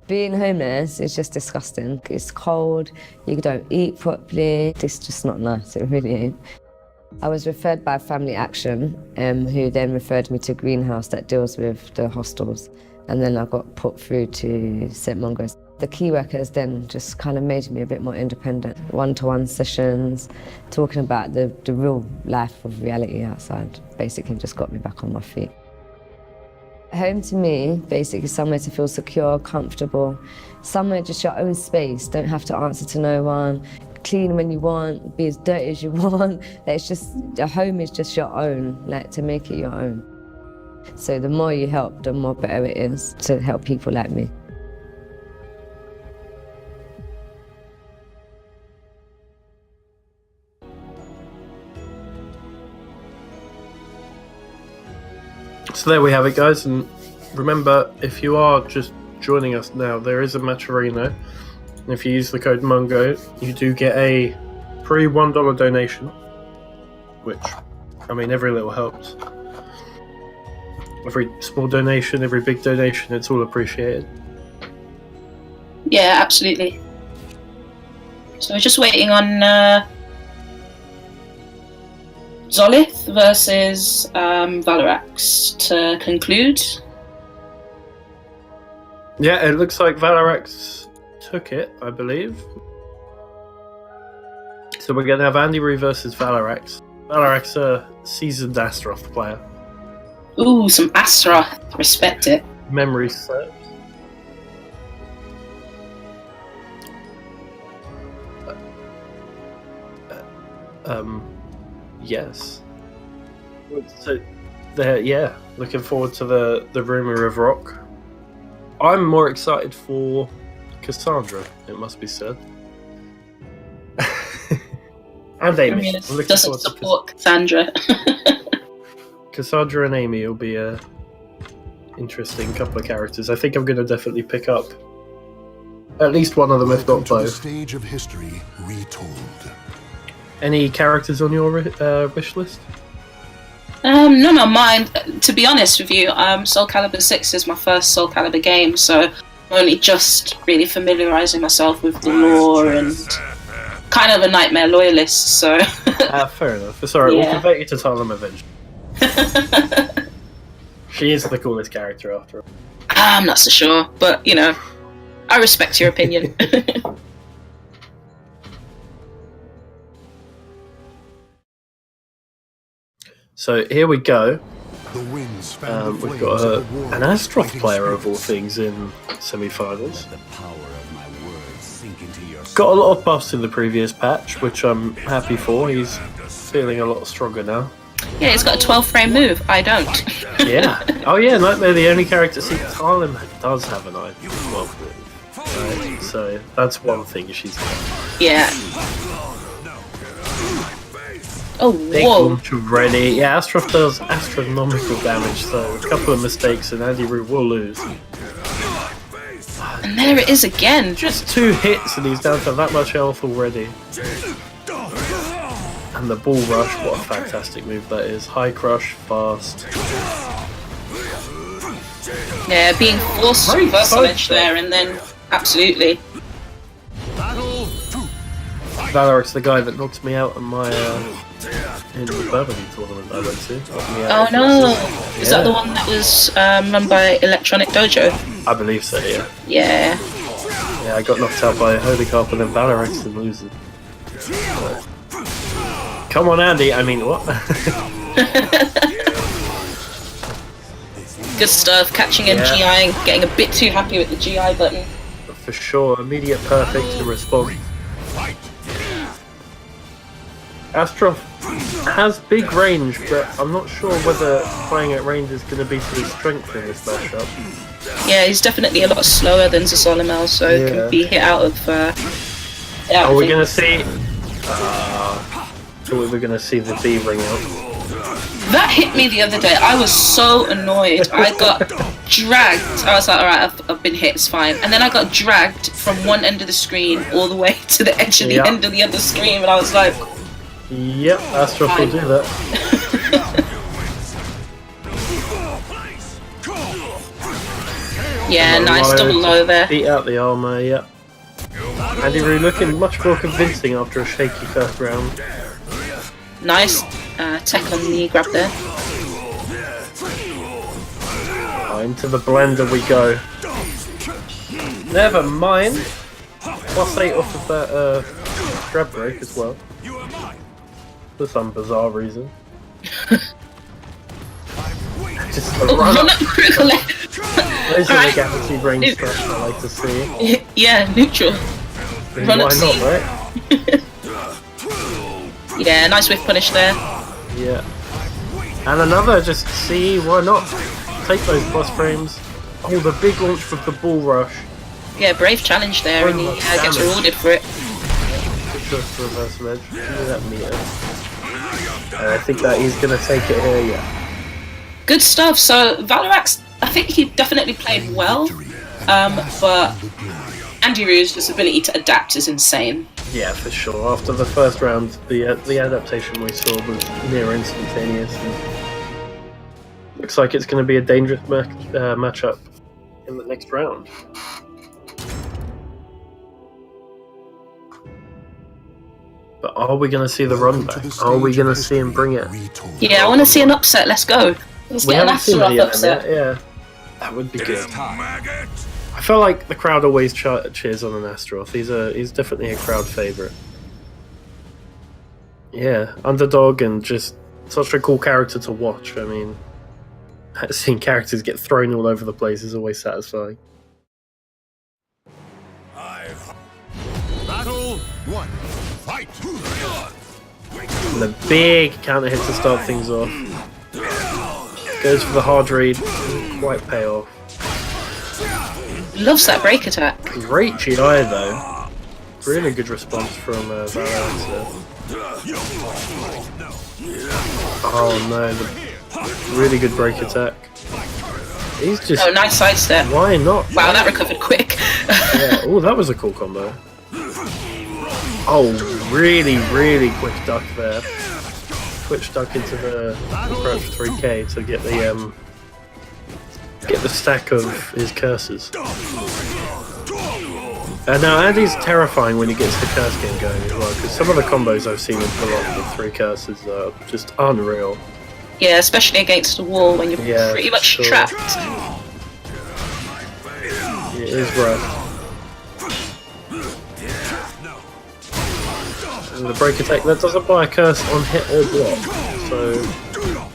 Being homeless is just disgusting. It's cold, you don't eat properly. It's just not nice, it really ain't. I was referred by Family Action, who then referred me to Greenhouse that deals with the hostels. And then I got put through to St. Mungos. The key workers then just kind of made me a bit more independent. One-to-one sessions, talking about the real life of reality outside, basically just got me back on my feet. Home to me, basically somewhere to feel secure, comfortable, somewhere just your own space, don't have to answer to no one, clean when you want, be as dirty as you want. It's just, a home is just your own, to make it your own. So the more you help, the more better it is to help people like me. So there we have it, guys, and remember, if you are just joining us now, there is a match arena, and if you use the code Mungo, you do get a free $1 donation, which, I mean, every little helps. Every small donation, every big donation, it's all appreciated. Yeah, absolutely. So we're just waiting on Zolith versus Valarax to conclude. Yeah, it looks like Valarax took it, I believe. So we're going to have Andy Rue versus Valarax. Valarax, a seasoned Astaroth player. Ooh, some Astaroth. Respect it. Memory serves. Yes. So, yeah, looking forward to the Rumour of Rock. I'm more excited for Cassandra, it must be said. And Amy. Romulus doesn't support Cassandra. Cassandra and Amy will be a interesting couple of characters. I think I'm going to definitely pick up at least one of them, if not Welcome to the both. stage of history retold. Any characters on your wish list? None on mine. To be honest with you, SoulCalibur 6 is my first SoulCalibur game, so I'm only just really familiarising myself with the lore and kind of a Nightmare loyalist, so... Fair enough. It's alright, Yeah. we'll convert you to Talum eventually. She is the coolest character after all. I'm not so sure, but, you know, I respect your opinion. So here we go. The winds fan the We've flames got of the war, an Astaroth fighting player of all spirits. things in semi-finals. The power of my words sink into your Got a lot of buffs in the previous patch, which I'm happy for. He's feeling a lot stronger now. Yeah, he's got a 12-frame move. I don't. Yeah. Oh yeah, Nightmare, the only character. See, Talum does have an eye 12 move. Right? So that's one thing she's got. Yeah. Oh, Big whoa. launch already. Yeah, Astaroth does astronomical damage, so a couple of mistakes and Andy Rue will lose. And there it is again. Just 2 hits and he's down to that much health already. And the Bull Rush, what a fantastic move that is. High Crush, fast. Yeah, being forced to Great reverse fight edge there, and then absolutely. Valoric's the guy that knocked me out on my in the Burgundy tournament I went to. Knocked me Oh out no! Is that Yeah. the one that was run by Electronic Dojo? I believe so, yeah. Yeah. Yeah, I got knocked out by Holy Carp and then Valoric's the loser. Come on, Andy. I mean, what? Good stuff. Catching in Yeah. GI and getting a bit too happy with the GI button. For sure. Immediate perfect in response. Astaroth has big range, but I'm not sure whether playing at range is going to be to his strength in this matchup. Yeah, he's definitely a lot slower than Zazolimel, so Yeah. can be hit out of. Are we going to see? Thought we were going to see the B ring out. That hit me the other day. I was so annoyed. I got dragged. I was like, alright, I've been hit, it's fine. And then I got dragged from one end of the screen all the way to the edge of the Yeah. end of the other screen, and I was like, Yep, Astaroth will do that. yeah, nice double low there. Beat out the armor, yep. Andy Rue looking much more convincing after a shaky first round. Nice tech on the grab there. Into the blender we go. Never mind. +8 off of that grab break as well. For some bizarre reason. Just a run Run up. up critical left. Those are the Alright. guaranteed range stuff I like to see. Yeah, neutral. Why Run up not, C. right? Yeah, nice whiff punish there. Yeah. And another, just see, why not? Take those plus frames. Oh, the big launch with the Bull Rush. Yeah, brave challenge there, and he gets Damage. rewarded for it. Good choice for reverse edge. Give me that meter. And I think that he's going to take it here, yeah. Good stuff. So Valarax, I think he definitely played well, but Andy Rue's ability to adapt is insane. Yeah, for sure. After the first round, the adaptation we saw was near instantaneous. And looks like it's going to be a dangerous matchup in the next round. But are we going to see the run back? Are we going to see him bring it? Yeah, I want to see an upset. Let's go. Let's We get an haven't seen any Astaroth of them upset. yet, yeah. That would be good. Maggot! I feel like the crowd always cheers on an Astaroth. He's definitely a crowd favourite. Yeah, underdog and just such a cool character to watch. I mean, seeing characters get thrown all over the place is always satisfying. Battle 1. Fight! And the big counter hit to start things off. Goes for the hard read. Doesn't quite pay off. Loves that break attack. Great GI though. Really good response from Valorant there. Oh no, the really good break attack. He's just... Oh, nice sidestep. Why not? Wow, that recovered quick. Yeah. Oh, that was a cool combo. Oh, really, really quick duck there. Twitch duck into the approach 3k to get the stack of his curses. And now Andy's terrifying when he gets the curse game going as well, because some of the combos I've seen him pull off with 3 curses are just unreal. Yeah, especially against the wall when you're Yeah, pretty much sure. trapped. It is rough. And the break attack, that doesn't buy a curse on hit or block, so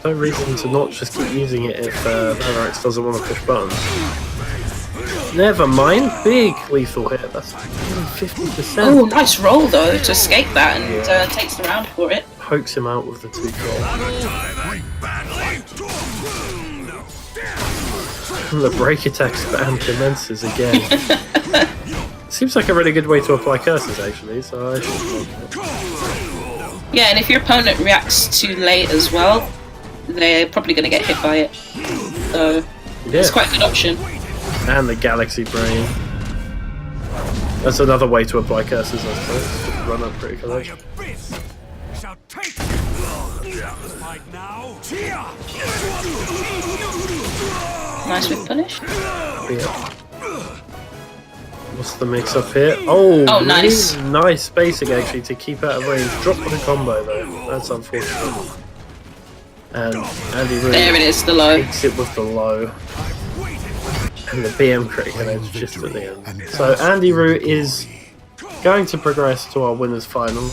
no reason to not just keep using it if Valorant doesn't want to push buttons. Never mind, big lethal hit, that's 50%. Oh, nice roll though to escape that and takes the round for it. Pokes him out with the 2 The break attack spam commences again. Seems like a really good way to apply curses actually, so I should like it. Yeah, and if your opponent reacts too late as well, they're probably going to get hit by it. So Yeah. it's quite a good option. And the Galaxy Brain. That's another way to apply curses, I suppose. Just run up critical edge. abyss shall take fight now. Nice with punish. Yeah. What's the mix up here? Oh, Oh, nice. Really nice spacing actually to keep out of range. Drop the combo though. That's unfortunate. And Andy really There it is, the low. takes it with the low. And the BM critical edge just at the end. So Andy Roo is going to progress to our winners final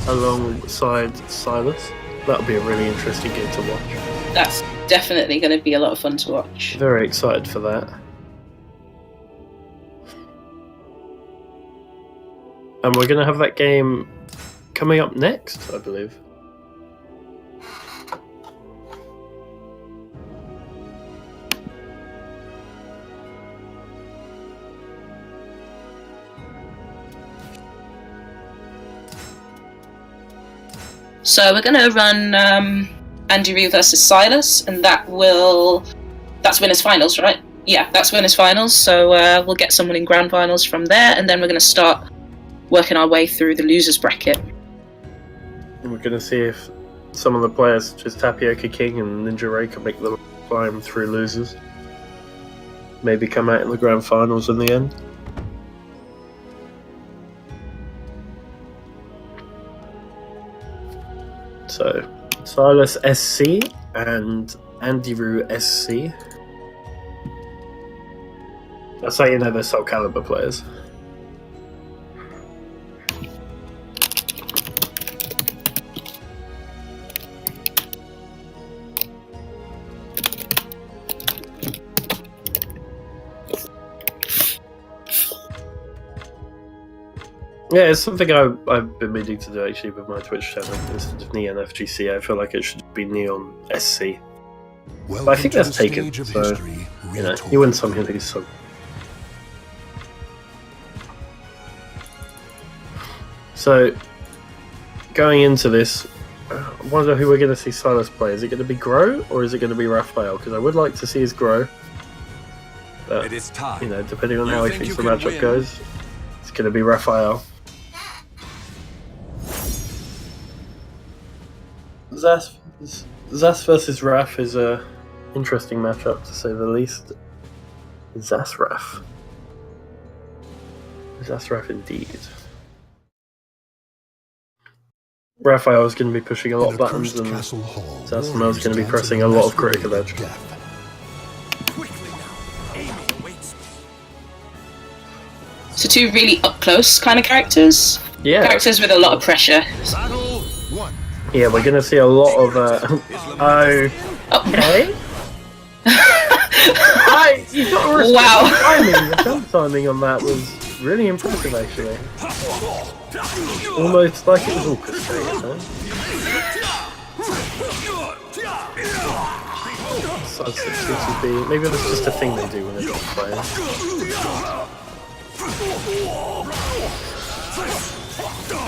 alongside Silas. That'll be a really interesting game to watch. That's definitely going to be a lot of fun to watch. Very excited for that. And we're going to have that game coming up next, I believe. So we're going to run Andy Roo versus Silas, and that's winners finals, right? Yeah, that's winners finals. So we'll get someone in grand finals from there, and then we're going to start working our way through the losers bracket. And we're going to see if some of the players, such as Tapioca King and Ninja Ray, can make the climb through losers. Maybe come out in the grand finals in the end. So, Silas SC and Andy Roo SC. That's how you know they're SoulCalibur players. Yeah, it's something I've been meaning to do actually with my Twitch channel instead of Neon FGC. I feel like it should be Neon SC. But I think that's taken, so you know, you win some, you lose some. So, going into this, I wonder who we're going to see Silas play. Is it going to be Grow or is it going to be Raphael? Because I would like to see his Grow. But, It is time. you know, depending on You how he think thinks you the can matchup win? goes, it's going to be Raphael. Zas versus Raph is a interesting matchup to say the least. Zasraf indeed. Raphael's going to be pushing a lot of buttons, and Castle Hall, Zasamel's going to be pressing a lot of critical edge. So two really up close kind of characters. Yeah. Characters with a lot of pressure. Yeah, we're going to see a lot of. Okay. You got to respect Wow. the timing. The jump timing on that was really impressive, actually. Almost like it was orchestrated, huh? Side 6 maybe that's just a thing they do when they're not playing.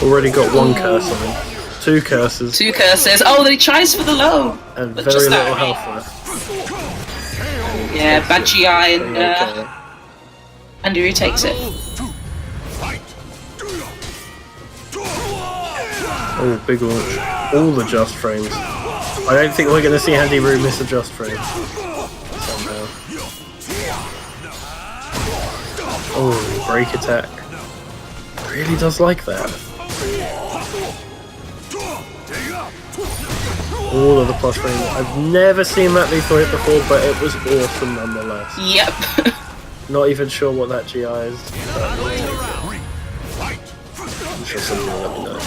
Already got one curse on him. Two curses. Two curses. Oh, he tries for the low. And But very just little that. health left. Yeah, bad GI and Okay. Andrew takes it. Oh, big launch. All the just frames. I don't think we're going to see Andy Rue miss a just frame. Somehow. Oh, break attack. Really does like that. All of the plus frames. I've never seen that lethal hit before, but it was awesome nonetheless. Yep. Not even sure what that GI is. I'm sure somebody will let me know.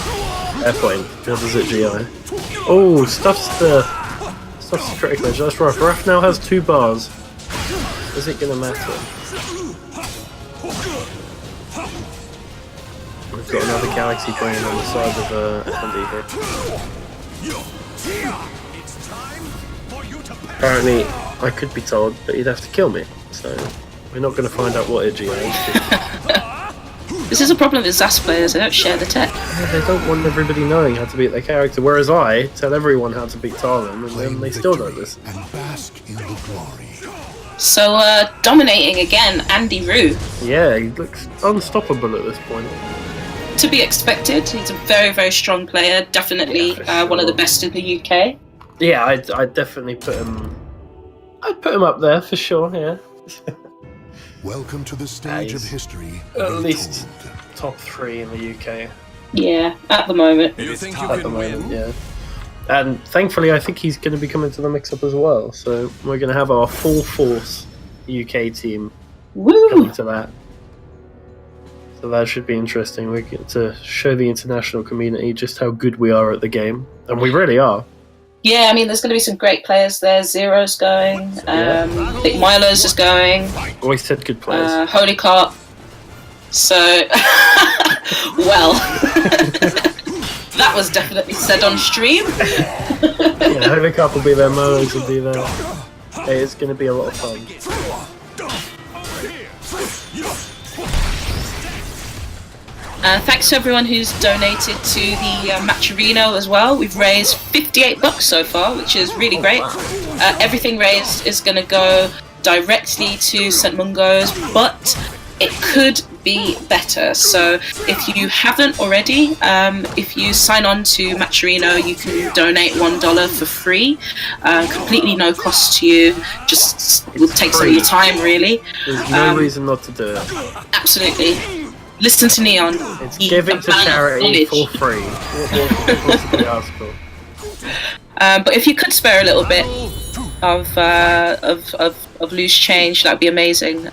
Airplane. How does it GI? Oh, stuff's the critical edge. That's rough. Ruff now has 2 bars. Is it gonna matter? We've got another galaxy brain on the side of Andy here. Apparently, I could be told, but he'd have to kill me. So we're not going to find out what it GI. This is a problem with ZAS players, they don't share the tech. Yeah, they don't want everybody knowing how to beat their character, whereas I tell everyone how to beat Talon, and then they still don't listen. And bask in the glory. So, dominating again, Andy Rue. Yeah, he looks unstoppable at this point. To be expected, he's a very, very strong player, definitely Yeah, for one of the sure. best in the UK. Yeah, I'd definitely put him... I'd put him up there, for sure, yeah. Welcome to the stage of he's history. At least top 3 in the UK. Yeah, at the moment. You think you At the can moment, win? yeah. And thankfully, I think he's going to be coming to the mix-up as well. So we're going to have our full force UK team Woo! coming to that. So that should be interesting. We get to show the international community just how good we are at the game, and we really are. Yeah, I mean, there's going to be some great players there. Zero's going. I think Milo's is going. Always said good players. Holy Cart. So, well, that was definitely said on stream. Yeah, Holy Cup will be there. Mungos will be there. Hey, it's going to be a lot of fun. Thanks to everyone who's donated to the Matcherino as well. We've raised $58 so far, which is really great. Everything raised is going to go directly to St. Mungos, but it could be better. So if you haven't already, if you sign on to Matcherino, you can donate $1 for free, completely no cost to you. Just will take some of your time, really. There's no reason not to do it. Absolutely. Listen to Neon. It's He's give a it to man of charity knowledge. for free. What more could you possibly ask for? But if you could spare a little bit of loose change, that'd be amazing.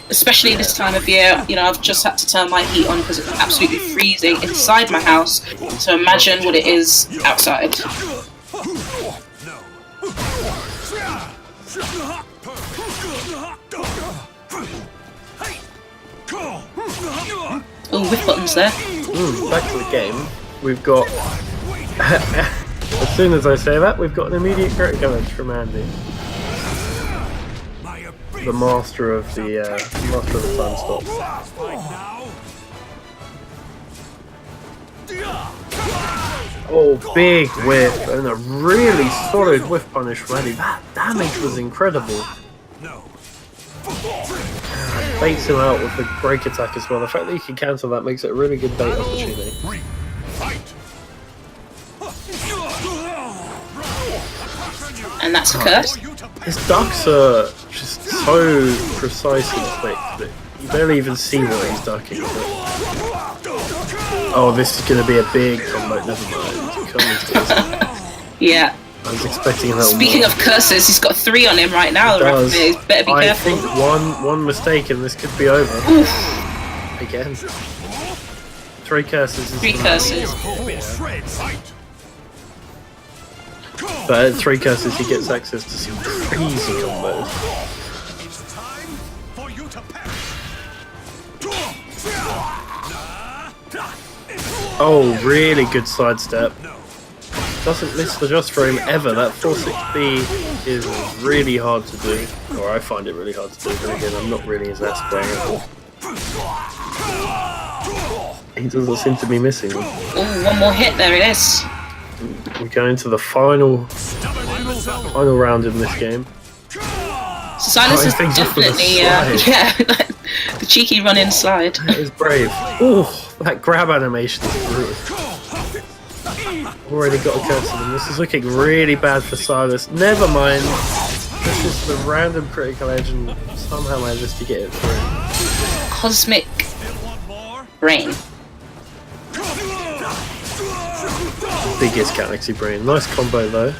Especially this time of year. You know, I've just had to turn my heat on because it's absolutely freezing inside my house. So imagine what it is outside. Oh, whiff buttons there. Back to the game. We've got... as soon as I say that, we've got an immediate critical edge from Andy. The master of the time stop. Oh, big whiff, and a really solid whiff punish from Andy. That damage was incredible. Baits him out with the break attack as well. The fact that he can cancel that makes it a really good bait opportunity. And that's a curse. His ducks are just so precise and quick that you barely even see what he's ducking. But... oh, this is going to be a big combo. Never mind. come these days. Yeah. I was expecting a little Speaking more. of curses, he's got 3 on him right now. He does. He better be I careful. think one mistake and this could be over. Again. 3 curses. Is 3 curses. But at 3 curses, he gets access to some crazy combos. It's time for you to perish. Oh, really good sidestep. Doesn't miss the just frame ever. That 4-6B is really hard to do. Or I find it really hard to do. But again, I'm not really his ass player. He doesn't seem to be missing them. Oh, one more hit. There it is. We go into the final round in this game. So Silas is things off with a definitely, slide. yeah, the cheeky run-in slide. That is brave. Oh, that grab animation is brutal. Already got a curse on him. This is looking really bad for Silas. Never mind. This is the random critical edge and somehow manages to get it through. Cosmic Brain. Biggest Galaxy Brain. Nice combo though.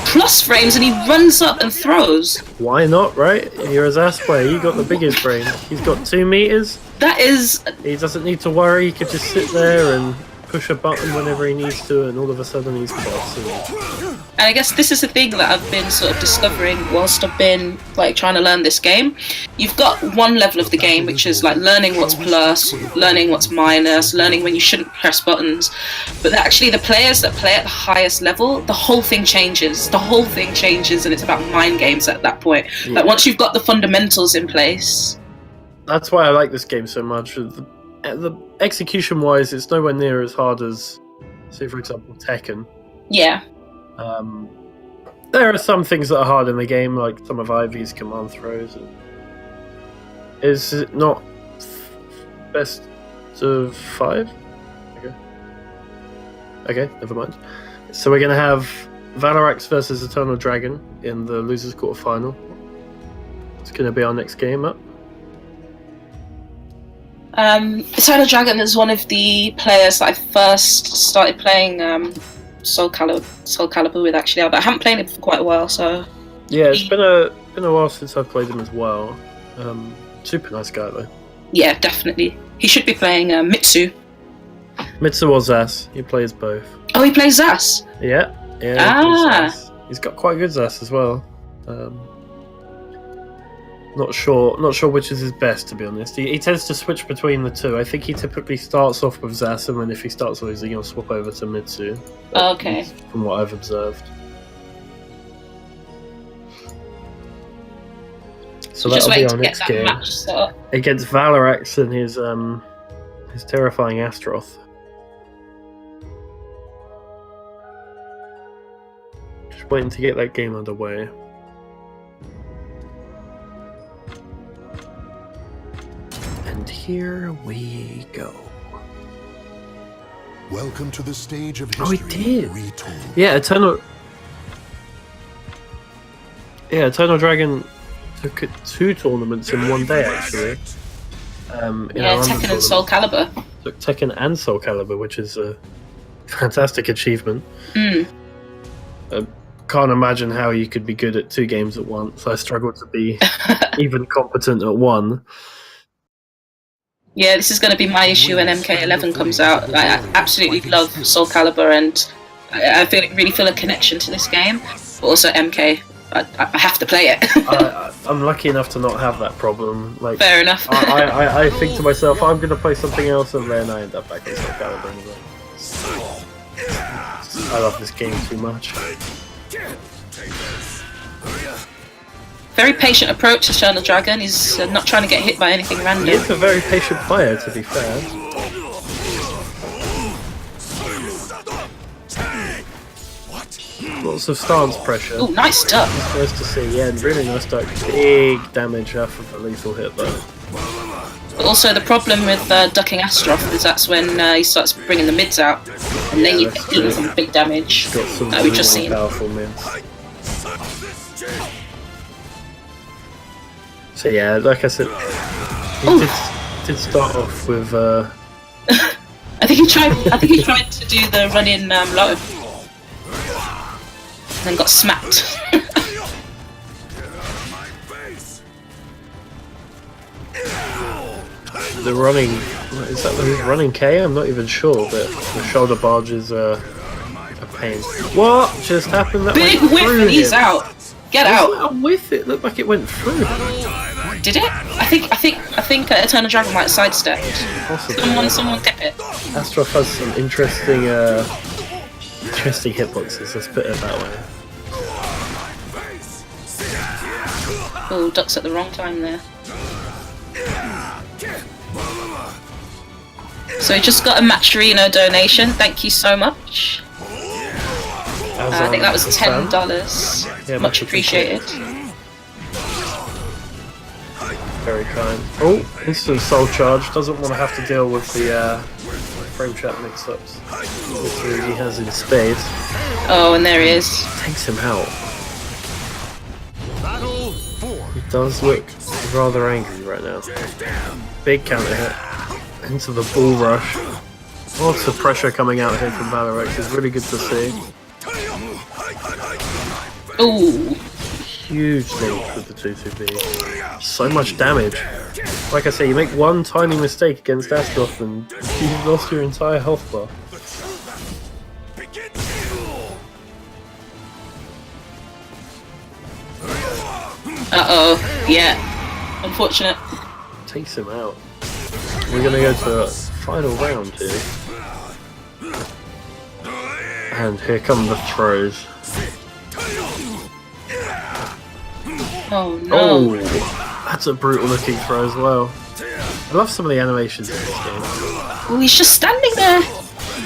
Plus frames and he runs up and throws. Why not, right? You're his ass player. You got the biggest brain. He's got 2 meters. That is... He doesn't need to worry. He could just sit there and push a button whenever he needs to, and all of a sudden he's boss. And I guess this is the thing that I've been sort of discovering whilst I've been like trying to learn this game. You've got one level of the game which is like learning what's plus, learning what's minus, learning when you shouldn't press buttons. But actually the players that play at the highest level, the whole thing changes. The whole thing changes and it's about mind games at that point. Yeah. Like once you've got the fundamentals in place. That's why I like this game so much. The execution-wise, it's nowhere near as hard as, say, for example, Tekken. Yeah. There are some things that are hard in the game, like some of Ivy's command throws. Is it not best of 5? Okay, never mind. So we're going to have Valarax versus Eternal Dragon in the losers quarter final. It's going to be our next game up. Eternal Dragon is one of the players that I first started playing SoulCalibur with actually, but I haven't played it for quite a while, so... Yeah, it's been a while since I've played him as well. Super nice guy though. Yeah, definitely. He should be playing Mitsu. Mitsu or Zas, he plays both. Oh, he plays Zas? Yeah. He plays Zas. He's got quite good Zas as well. Not sure which is his best, to be honest. He tends to switch between the two. I think he typically starts off with Zas, and then if he starts losing, he'll swap over to Mitsu. Okay. From what I've observed. So just that'll be waiting our to get next that game match set up. against Valarax and his terrifying Astroth. Just waiting to get that game underway. And here we go. Welcome to the stage of Oh, he history did. retold. Yeah, Eternal Dragon took 2 tournaments in one day, actually. Yeah, Tekken and SoulCalibur. Took Tekken and SoulCalibur, which is a fantastic achievement. I can't imagine how you could be good at 2 games at once. I struggle to be even competent at one. Yeah, this is going to be my issue when MK11 comes out. I absolutely love SoulCalibur and I really feel a connection to this game. But also MK, I have to play it. I'm lucky enough to not have that problem. Like, Fair enough. I think to myself, I'm going to play something else, and then I end up back in SoulCalibur anyway. I love this game too much. Very patient approach to Eternal Dragon. He's not trying to get hit by anything He random. is a very patient player, to be fair. Lots of stance pressure. Oh, nice duck. Nice to see, yeah, and really nice duck. Big damage off of a lethal hit though. But also the problem with ducking Astroth is that's when he starts bringing the mids out, and then you get eaten some big damage Got some that we've just seen. powerful mids. So yeah, like I said, he did start off with I think he tried to do the run-in low, and then got smacked. The running, is that the running K? I'm not even sure, but the shoulder barge is a pain. What just happened? That Big went whiff through and he's him. out. Get out. Was that a whiff? It looked like it went through. Did it? I think Eternal Dragon might have sidestepped. Possibly. Someone get it. Astroth has some interesting hitboxes, let's put it that way. Oh, ducks at the wrong time there. So we just got a Matcherino donation. Thank you so much. I think that was $10. Yeah, much appreciated. Very kind. Oh, instant soul charge. Doesn't want to have to deal with the frame chat mix-ups. Which he has in spades. Oh, and there he is. Takes him out. He does look rather angry right now. Big counter hit. Into the bull rush. Lots of pressure coming out here from Valorex. It's really good to see. Ooh. Huge lead with the 2-2B. So much damage. Like I say, you make one tiny mistake against Astroth and you've lost your entire health bar. Uh-oh. Yeah. Unfortunate. Takes him out. We're gonna go to a final round here. And here come the throws. Oh no. Oh, that's a brutal looking throw as well. I love some of the animations in this game. Oh, he's just standing there.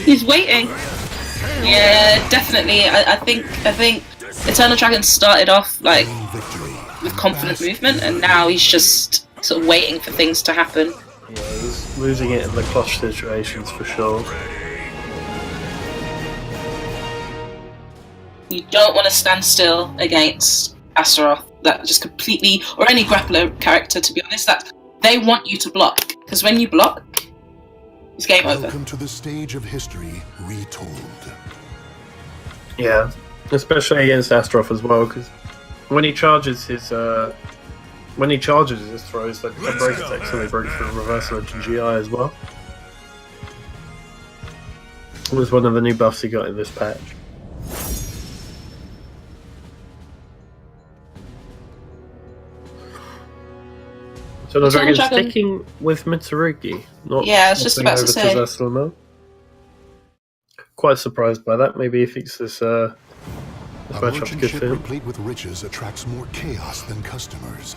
He's waiting. Yeah, definitely. I think Eternal Dragon started off like with confident movement, and now he's just sort of waiting for things to happen. Yeah, he's losing it in the clutch situations for sure. You don't want to stand still against Astaroth. That just completely, or any grappler character, to be honest, that they want you to block, because when you block, it's game over. Welcome to the stage of history retold. Yeah, especially against Astroth as well, because when he charges his throws, like the break attacks, so they break through reversal into GI as well. It was one of the new buffs he got in this patch. So the Dragon's sticking with Mitsurugi, not yeah, I was just about to say. Zasselmo. Quite surprised by that. Maybe he thinks this A matchup's merchant good ship for him. replete with riches attracts more chaos than customers.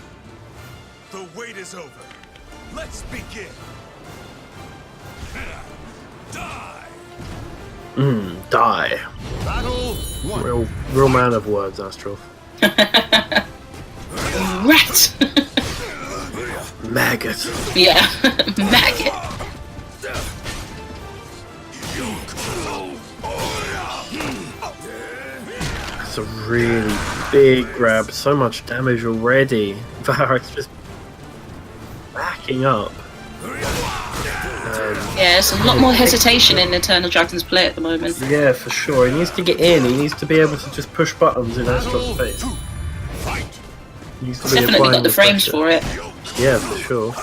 The wait is over. Let's begin. Die. Die. Battle one. Real man of words, Astroth. Rat! Maggot. Yeah, maggot. That's a really big grab. So much damage already. Valorex just backing up. Yeah, there's a lot more hesitation in Eternal Dragon's play at the moment. Yeah, for sure. He needs to get in. He needs to be able to just push buttons in Astroth's face. He needs to be Definitely applying got the frames pressure. for it. Yeah, for sure.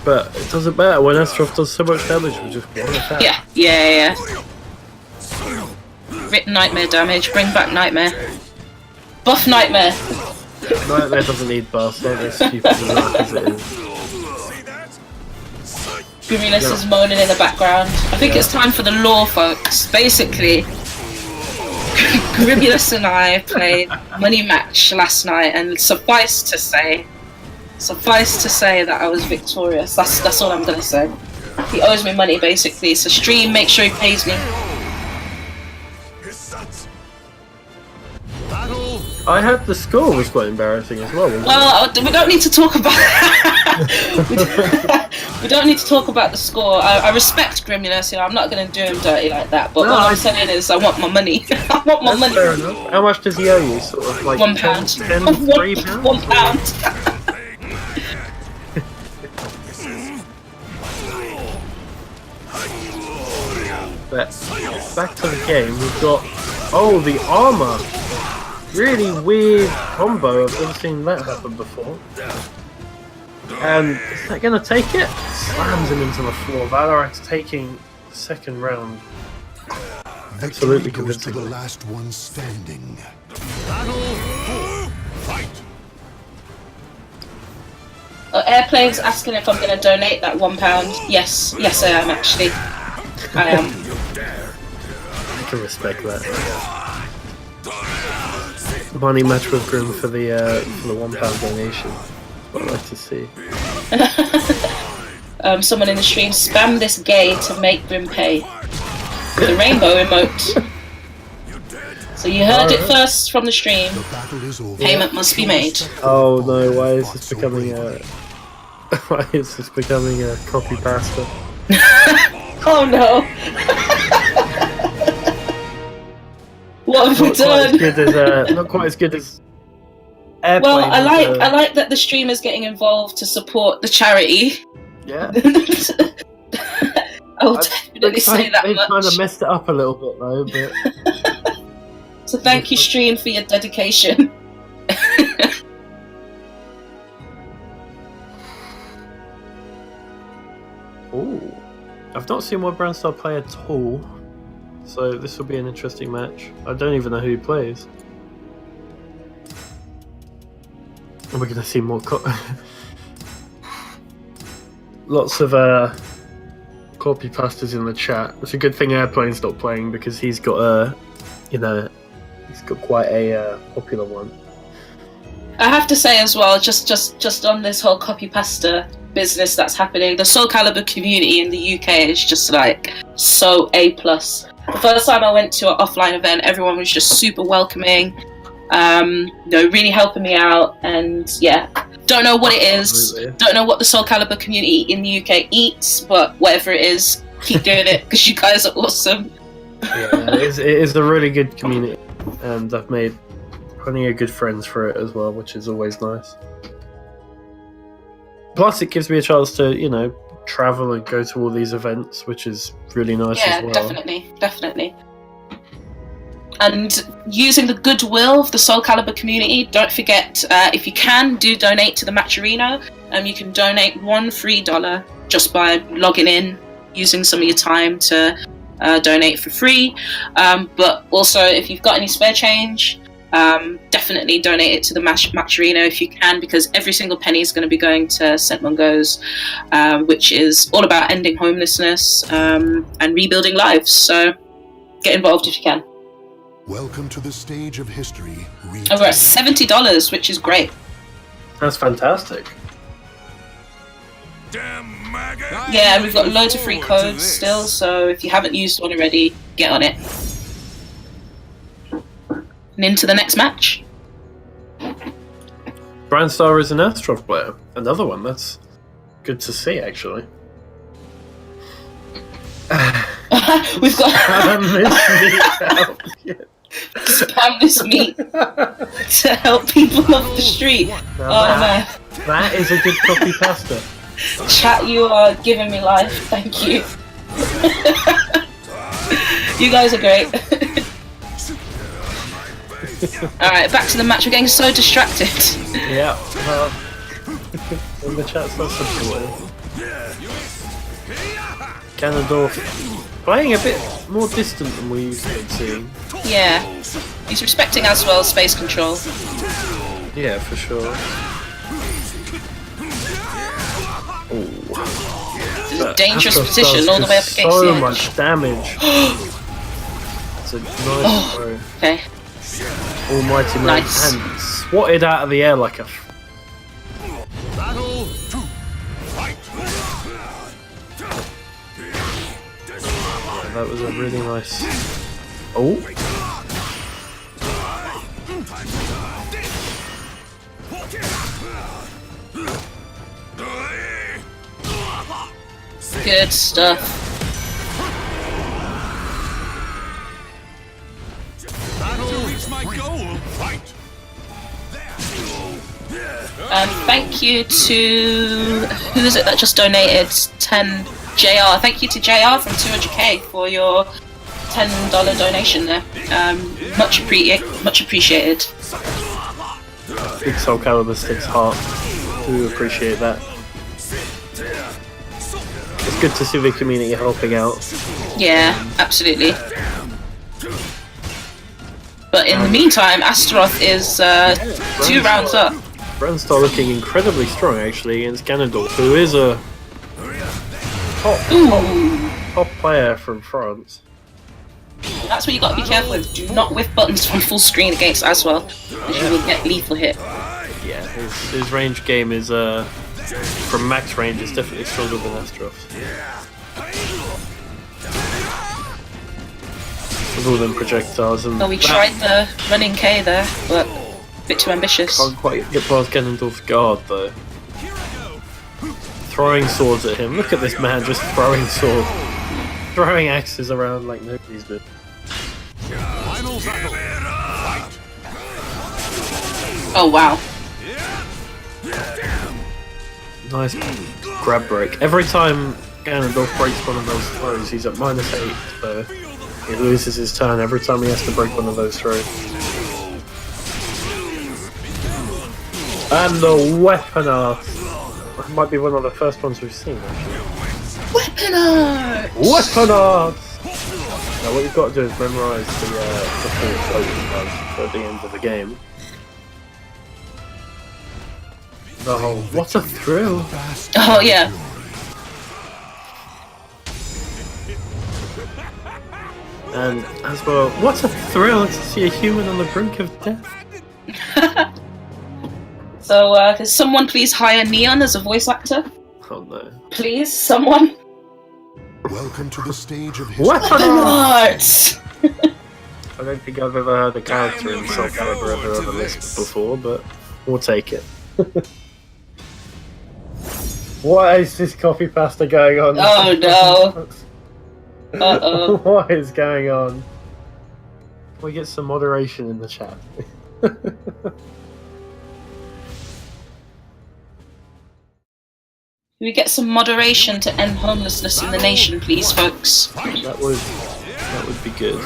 But it doesn't matter when Astroth does so much damage with just one attack. Yeah. Rip Nightmare damage, bring back Nightmare. Buff Nightmare! Nightmare doesn't need buffs, not as stupid as it is. Grimulus is moaning in the background. I think it's time for the lore, folks. Basically, Grimulus and I played money match last night, and suffice to say that I was victorious. That's all I'm gonna say. He owes me money, basically. So stream, make sure he pays me. I had the score was quite embarrassing as well. Well, we don't need to talk about we don't need to talk about the score. I respect Grimulus, you know, I'm not going to do him dirty like that, but all I'm saying is I want my money. I want my money. Fair enough. How much does he owe you? Sort of like £1. 10, £3? £1. But back to the game, we've got the armor. Really weird combo. I've never seen that happen before. And is that gonna take it? Slams him into the floor. Valorak's taking the second round. Absolutely Victory goes to convincing. the last one standing. Airplane's asking if I'm going to donate that £1. Yes, I am actually. I am. I can respect that. Money match with Grim for the £1 donation. What I'd like to see. Someone in the stream spam this gay to make Grim pay. The rainbow emote. So you heard it first from the stream. The battle is over. Payment must be made. Oh no! Why is this becoming a? Why is this becoming a copy pasta? Oh no! What have we done? Not quite as good as. Airplane Well, I like that the stream is getting involved to support the charity. Yeah. I will definitely say that They much. kind of messed it up a little bit though, but. So thank you, stream, for your dedication. Ooh. I've not seen One Brand Star play at all, so this will be an interesting match. I don't even know who he plays. And we're going to see more lots of copy pastas in the chat. It's a good thing Airplane's not playing because he's got he's got quite a popular one. I have to say as well, just on this whole copy pasta business that's happening, the SoulCalibur community in the UK is just like so A+. The first time I went to an offline event, everyone was just super welcoming, really helping me out, and yeah, don't know what it is, Absolutely. don't know what the SoulCalibur community in the UK eats, but whatever it is, keep doing it because you guys are awesome. Yeah, it is a really good community, and I've made plenty of good friends for it as well, which is always nice. Plus, it gives me a chance to, travel and go to all these events, which is really nice as well. Definitely. And using the goodwill of the SoulCalibur community, don't forget, if you can, do donate to the Matcherino. You can donate $1 free just by logging in, using some of your time to donate for free. But also, if you've got any spare change, definitely donate it to the Matcherino if you can, because every single penny is going to be going to St. Mungos, which is all about ending homelessness and rebuilding lives. So get involved if you can. Welcome to the stage of history. And we're at $70, which is great. That's fantastic. Damn maggot! Yeah, and we've got loads of free codes still, so if you haven't used one already, get on it. And into the next match. Brandstar is an Astrov player. Another one. That's good to see, actually. We've got Spam this meat out. spam this meat to help people off the street. Man. That is a good copy pasta. Chat, you are giving me life. Thank you. You guys are great. Alright, back to the match. We're getting so distracted. Yeah, well, when the chat's not supportive. Ganondorf playing a bit more distant than we used to see. Yeah. He's respecting as well space control. Yeah, for sure. Oh. This is a dangerous position all the way up against so the edge. much damage. It's a nice throw. Okay. Almighty man, Nice. and swatted out of the air like a. Battle 2. Fight! That was a really nice. Oh. Good stuff. To reach my goal! Fight! Thank you to who is it that just donated 10 JR. Thank you to JR from 200k for your $10 donation there. Much appreciated. Big SoulCalibur sticks heart. Do appreciate that. It's good to see the community helping out. Yeah, absolutely. But in the meantime, Astaroth is 2 rounds up. Brandstar looking incredibly strong actually against Ganondorf, who is a top player from France. That's what you got to be careful with. Do not whiff buttons from full screen against Aswell, because you will get lethal hit. Yeah, his range game is from max range is definitely stronger than Astaroth. With all them projectiles and. Well, we tried the running K there, but a bit too ambitious. Can't quite get past Ganondorf's guard though. Throwing swords at him. Look at this man just throwing swords. Throwing axes around like nobody's been. Oh wow. Nice grab break. Every time Ganondorf breaks one of those throws, he's at -8, so he loses his turn every time he has to break one of those throws. And the weapon art. That might be one of the first ones we've seen actually. Weapon art! Weapon art! Now what you've got to do is memorise the full floating cards at the end of the game. The whole, what a thrill! Oh yeah. And as well, what a thrill to see a human on the brink of death! So, can someone please hire Neon as a voice actor? Oh no. Please, someone? Welcome to the stage of history. Weapon Weapon art! art! I don't think I've ever heard a character in SoulCalibur ever on the list before, but we'll take it. What is this coffee pasta going on? Oh no. Uh-oh. What is going on? Can we get some moderation in the chat? Can we get some moderation to end homelessness in the nation, please, folks? That would be good.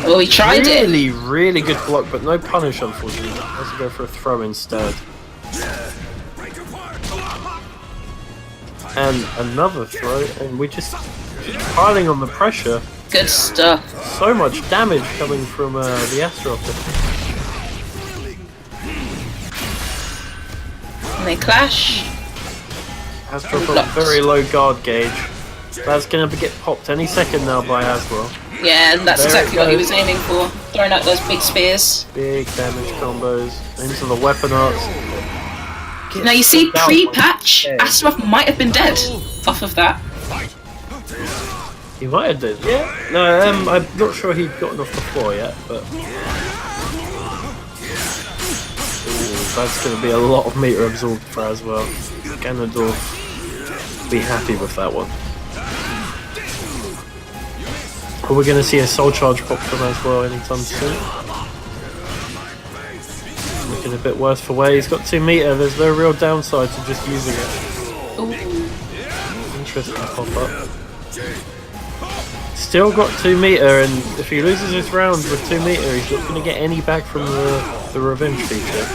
Oh, he tried it. Really good block, but no punish, unfortunately. Let's go for a throw instead. And another throw, and we just piling on the pressure. Good stuff. So much damage coming from the Astaroth. And they clash. Astaroth on very low guard gauge. That's going to get popped any second now by Aswell. Yeah, and that's There exactly it what he goes. was aiming for. Throwing out those big spears. Big damage combos into the weapon arts. Now you see, Down pre-patch, one. Astaroth might have been dead off of that. He might have did. Yeah. No, I'm not sure he'd gotten off the floor yet, but. Ooh, that's going to be a lot of meter absorbed for Aswell. Ganondorf will be happy with that one. Are we going to see a soul charge pop from Aswell anytime soon? Looking a bit worse for wear. He's got 2 meter. There's no real downside to just using it. Ooh. Interesting pop up. Still got 2 meter, and if he loses this round with 2 meter, he's not going to get any back from the revenge feature.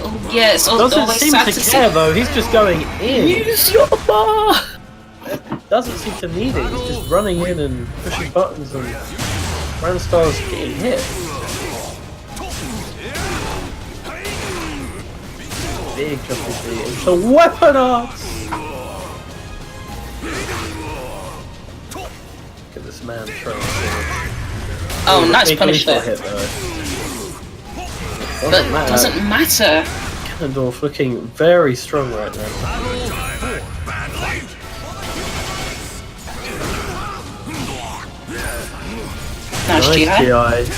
Oh, yeah, it's Doesn't always seem sad to to care see. though. He's just going in. Use your bar! Doesn't seem to need it. He's just running in and pushing buttons, and Brandstar's getting hit. Big jumping feet into weapon arts. Look at this man throwing swords. Oh, nice Big punish lethal there. hit though. But doesn't matter. Ganondorf looking very strong right now. Nice Nice GI. GI.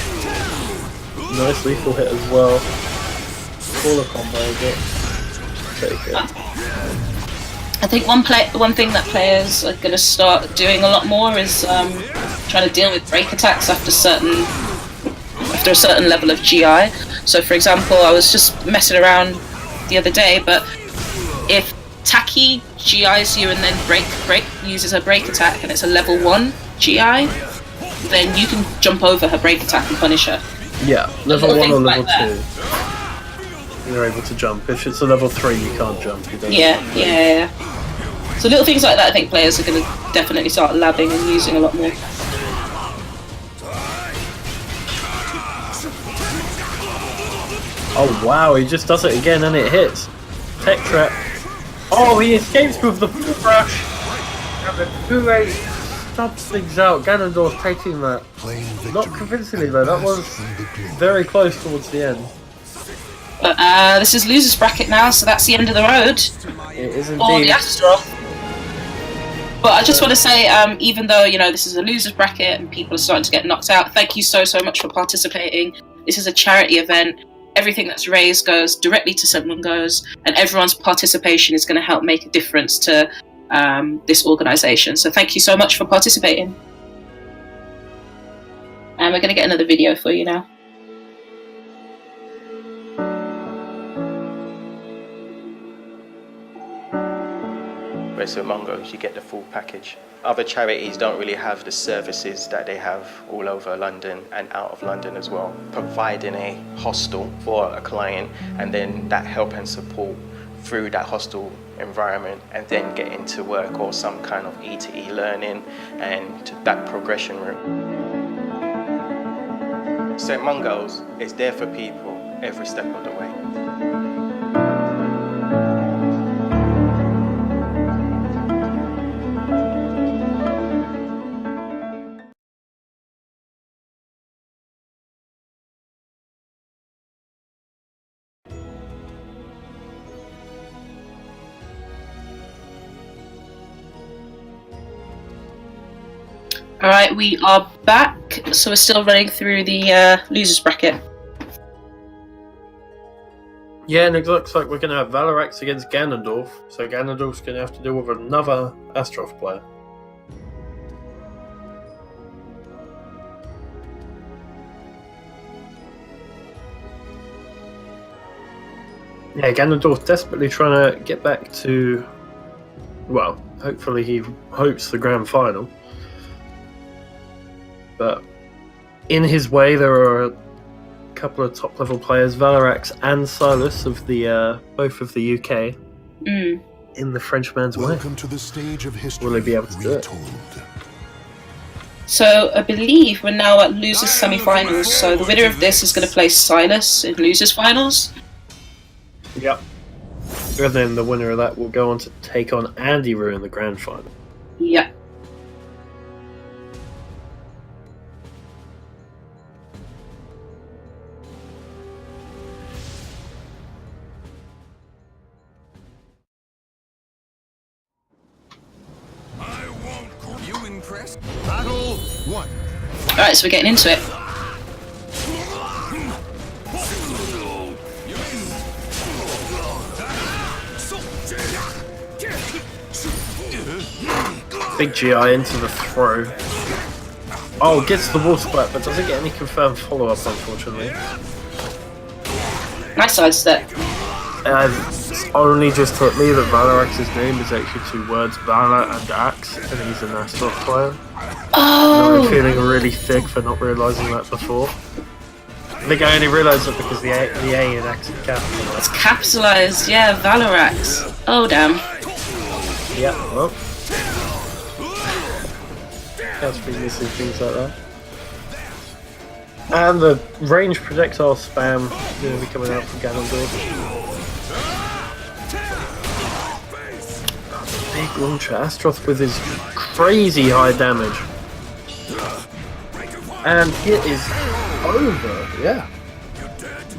Nice lethal hit as well. Caller combo, but take it. I think one thing that players are going to start doing a lot more is trying to deal with break attacks after a certain level of GI. So, for example, I was just messing around the other day, but if Taki GIs you and then uses her break attack, and it's a level 1 GI, then you can jump over her break attack and punish her. Yeah, level 1 or level like 2. You're able to jump. If it's a level 3, you can't jump. You don't Yeah. So little things like that, I think players are going to definitely start labbing and using a lot more. Oh wow, he just does it again and it hits. Tech trap. Oh, he escapes with the full rush. And the Kure stops things out. Ganondorf taking that. Not convincingly though, that was very close towards the end. But this is losers bracket now, so that's the end of the road. It is Or the indeed. Astaroth. But I just want to say, even though, you know, this is a losers bracket and people are starting to get knocked out, thank you so much for participating. This is a charity event. Everything that's raised goes directly to St. Mungos, and everyone's participation is going to help make a difference to this organisation. So thank you so much for participating. And we're going to get another video for you now. Whereas St. Mungos, you get the full package. Other charities don't really have the services that they have all over London and out of London as well. Providing a hostel for a client and then that help and support through that hostel environment and then get into work or some kind of E2E learning and that progression route. St. Mungos is there for people every step of the way. Alright, we are back, so we're still running through the losers bracket. Yeah, and it looks like we're going to have Valarax against Ganondorf, so Ganondorf's going to have to deal with another Astaroth player. Yeah, Ganondorf desperately trying to get back to, well, hopefully he hopes the grand final. But in his way, there are a couple of top-level players, Valarax and Silas of the both of the UK, in the Frenchman's way. Welcome to the stage of history. Will he be able to do it? retold. So I believe we're now at losers semi-finals, so the winner of this is going to play Silas in losers finals. Yep. And then the winner of that will go on to take on Andy Rue in the grand final. Yeah. You impressed? Battle 1. Alright, so we're getting into it. Big GI into the throw. Oh, gets the wall splat, but doesn't get any confirmed follow-up, unfortunately. Nice sidestep. It's only just hit me that Valarax's name is actually 2 words, Valor and Axe, and he's an Astaroth player. Oh! I'm feeling really thick for not realising that before. I think I only realised it because the A in Axe is capitalised. It's capitalized, yeah, Valarax. Oh, damn. Yeah, well. That's been missing things like that. And the range projectile spam is going to be coming out from Ganondorf. Big launcher, Astaroth with his crazy high damage. And it is over, yeah.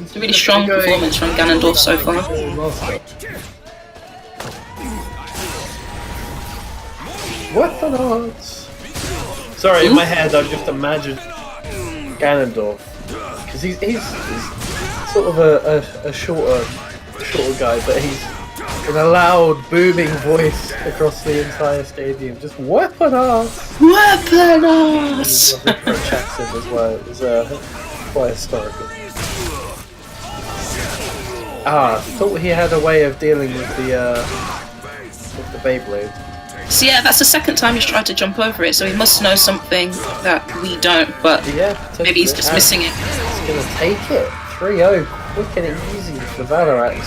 It's a really strong performance from Ganondorf so far. Weapon arts! Sorry, in my head I just imagined Ganondorf. Because he's sort of a shorter guy, but he's in a loud, booming voice across the entire stadium. Just weapon arts! Weapon arts! Lovely French accent as well. It was quite historical. Thought he had a way of dealing with the the Beyblade. So yeah, that's the second time he's tried to jump over it, so he must know something that we don't, but Yeah, maybe he's just missing it. He's gonna take it. 3-0, quick and easy for Valarax.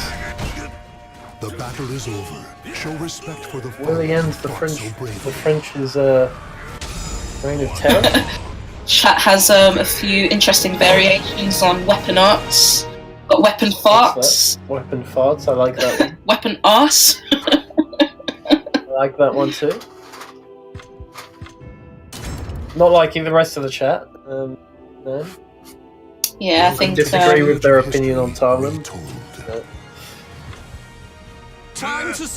The battle is over. Show respect for the Will he end the French's reign of terror? Chat has a few interesting variations on weapon arts. Got weapon farts, Weapon farts, I like that one. weapon arse. I like that one too. Not liking the rest of the chat. No. Yeah, I think Disagree with their opinion on Tarlin.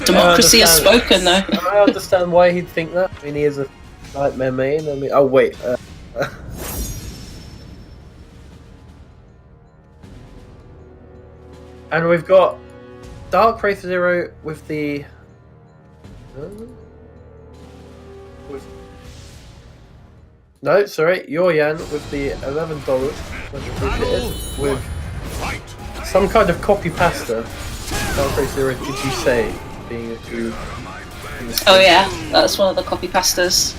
democracy has spoken though. I understand why he'd think that. I mean, he is a nightmare main. I mean, oh wait. And we've got Dark Wraith Zero with the. No, sorry, Yan with the $11, much appreciated, with some kind of copy pasta. Dark Wraith Zero, did you say, being a Jew? Oh yeah, that's one of the copy pastas.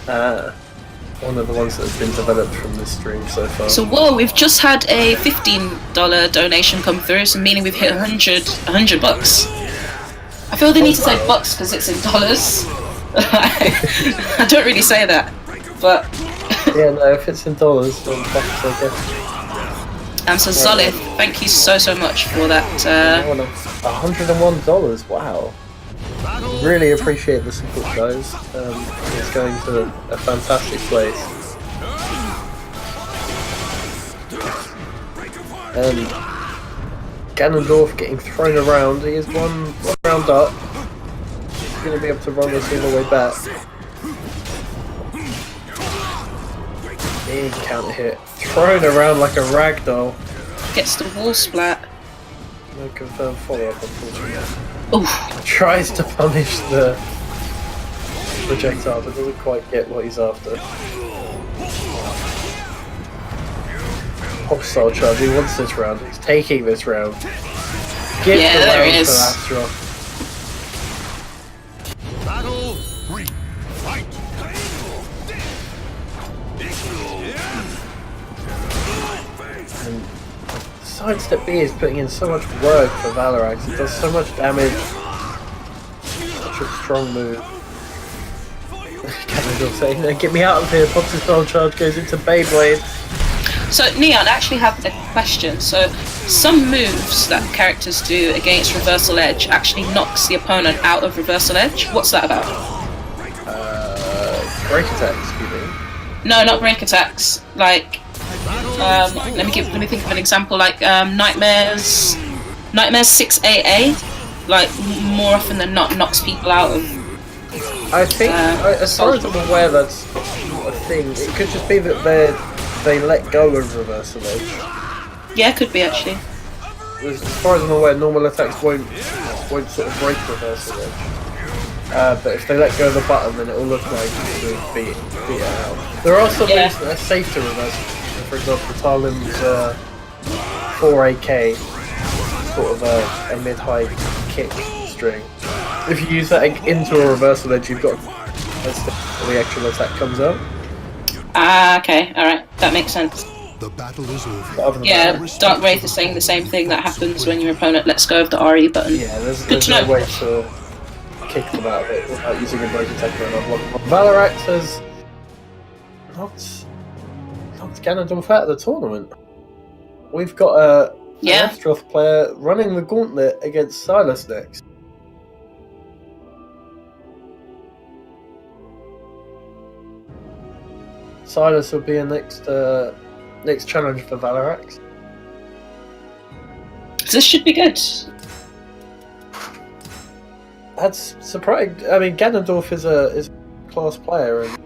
One of the ones that has been developed from this stream so far. So whoa, we've just had a $15 donation come through, so meaning we've hit 100 bucks. I feel they need to say bucks because it's in dollars. I don't really say that, but yeah, no, if it's in dollars, then bucks, I guess. So Zolith, thank you so much for that. $101, wow. Really appreciate the support, guys. It's going to a fantastic place. Ganondorf getting thrown around. He is one round up. He's going to be able to run this all the way back. Big counter hit. Thrown around like a ragdoll. Gets the wall splat. No confirmed follow-up, unfortunately. Oof. Tries to punish the projectile, but doesn't quite get what he's after. Hostile charge, he wants this round, he's taking this round. Get Yeah, the there round it is. for Astaroth. Battle 3. Fight. And Sidestep B is putting in so much work for Valarax, it does so much damage. Such a strong move. Ganondorf saying, "No, get me out of here," pops his spell charge, goes into Beyblade. So Neon, I actually have a question. So some moves that characters do against reversal edge actually knocks the opponent out of reversal edge. What's that about? Break attacks, you mean? No, not break attacks. Like, let me think of an example. Like Nightmares 6AA. Like more often than not knocks people out of. I think, as far as I'm aware, that's not a thing. It could just be that they let go of reversal edge. Yeah, could be actually. As far as I'm aware, normal attacks won't sort of break reversal edge. But if they let go of the button, then it will look like you beat it out. There are some moves that are safe to reverse. For example, Tarlin's 4AK, sort of a mid-high kick string. If you use that into a reversal edge, you've got the actual attack comes out. Ah, okay, alright, that makes sense. The battle is over. Yeah, Dark Wraith is saying the same thing that happens when your opponent lets go of the RE button. Yeah, there's Good to no know. way to kick them out of it without using a break attack or another one. Valarax has knocked Ganondorf out of the tournament. We've got an Astaroth player running the gauntlet against Silas next. Silas will be a next challenge for Valarax. This should be good. That's surprising. I mean, Ganondorf is a class player and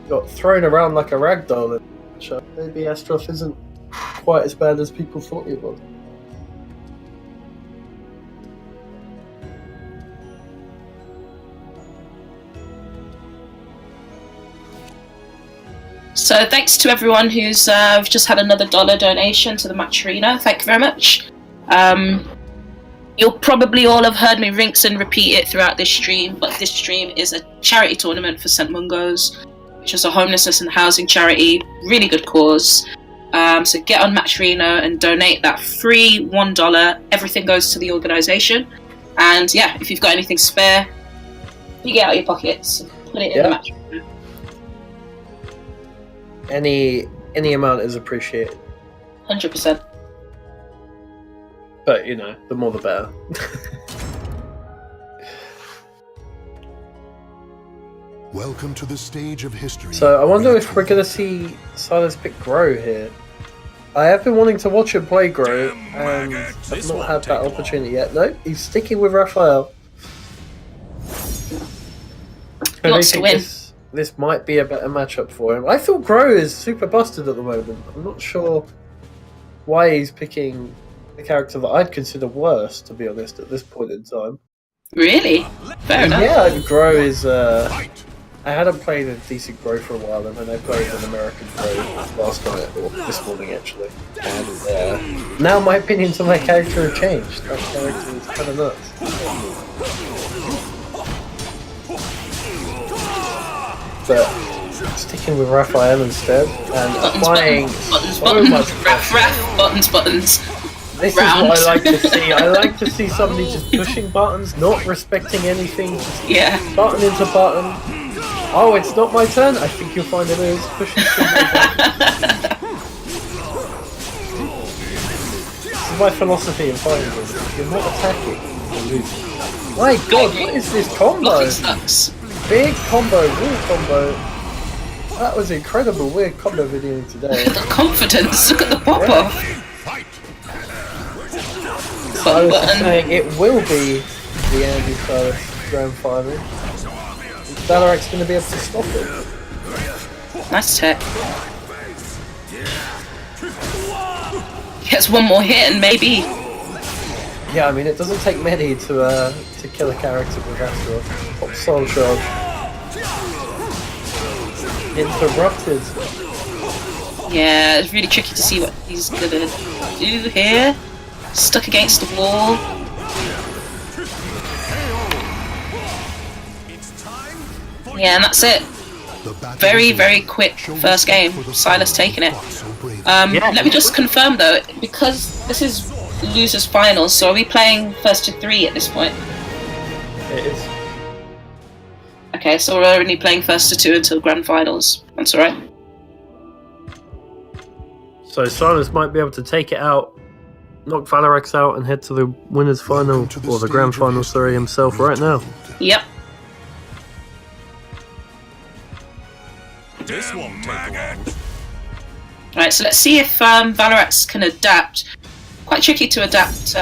got thrown around like a ragdoll. So maybe Astaroth isn't quite as bad as people thought he was. So thanks to everyone who's just had another $1 donation to the match arena. Thank you very much. You'll probably all have heard me rinse and repeat it throughout this stream, but this stream is a charity tournament for St. Mungos, which is a homelessness and housing charity. Really good cause. So get on Matcherino and donate that free $1. Everything goes to the organisation. And yeah, if you've got anything spare, you get out your pockets and put it in the Matcherino. Any amount is appreciated. 100%. But, you know, the more the better. Welcome to the stage of history. So I wonder if we're going to see Silas pick Grow here. I have been wanting to watch him play Grow, and I've not had that opportunity yet. No, he's sticking with Raphael. He wants to win. This might be a better matchup for him. I thought Grow is super busted at the moment. I'm not sure why he's picking a character that I'd consider worse, to be honest, at this point in time. Really? Fair enough. Yeah, Grow is... I hadn't played a decent Grow for a while, and then I played an American Grow last night, or this morning actually. And now my opinions on that character have changed. That character is kind of nuts. But sticking with Raphael instead, and applying so much pressure. Buttons. This Round. is what I like to see. I like to see somebody just pushing buttons, not respecting anything. Just button into button. Oh, it's not my turn? I think you'll find it is. Pushing This is my philosophy in fighting games. You're not attacking, you're losing. My god, what is this combo? Big combo, weird combo. That was incredible, weird combo video today. Look at the confidence, look at the pop-off. I was just saying, it will be the Andy Silas Grand Final. Valorak's going to be able to stop it. Nice tech. Gets one more hit and maybe. Yeah, I mean, it doesn't take many to kill a character with Astro. Pop Soul Charge. Interrupted. Yeah, it's really tricky to see what he's gonna do here. Stuck against the wall. Yeah, and that's it. Very, very quick first game. Silas taking it. Let me just confirm though, because this is losers finals, so are we playing first to 3 at this point? It is. Okay, so we're only playing first to 2 until grand finals. That's alright. So Silas might be able to take it out, knock Valorax out, and head to the winners final, or the grand final, sorry, himself right now. Yep. This won't take long. Right, so let's see if Valorax can adapt. Quite tricky to adapt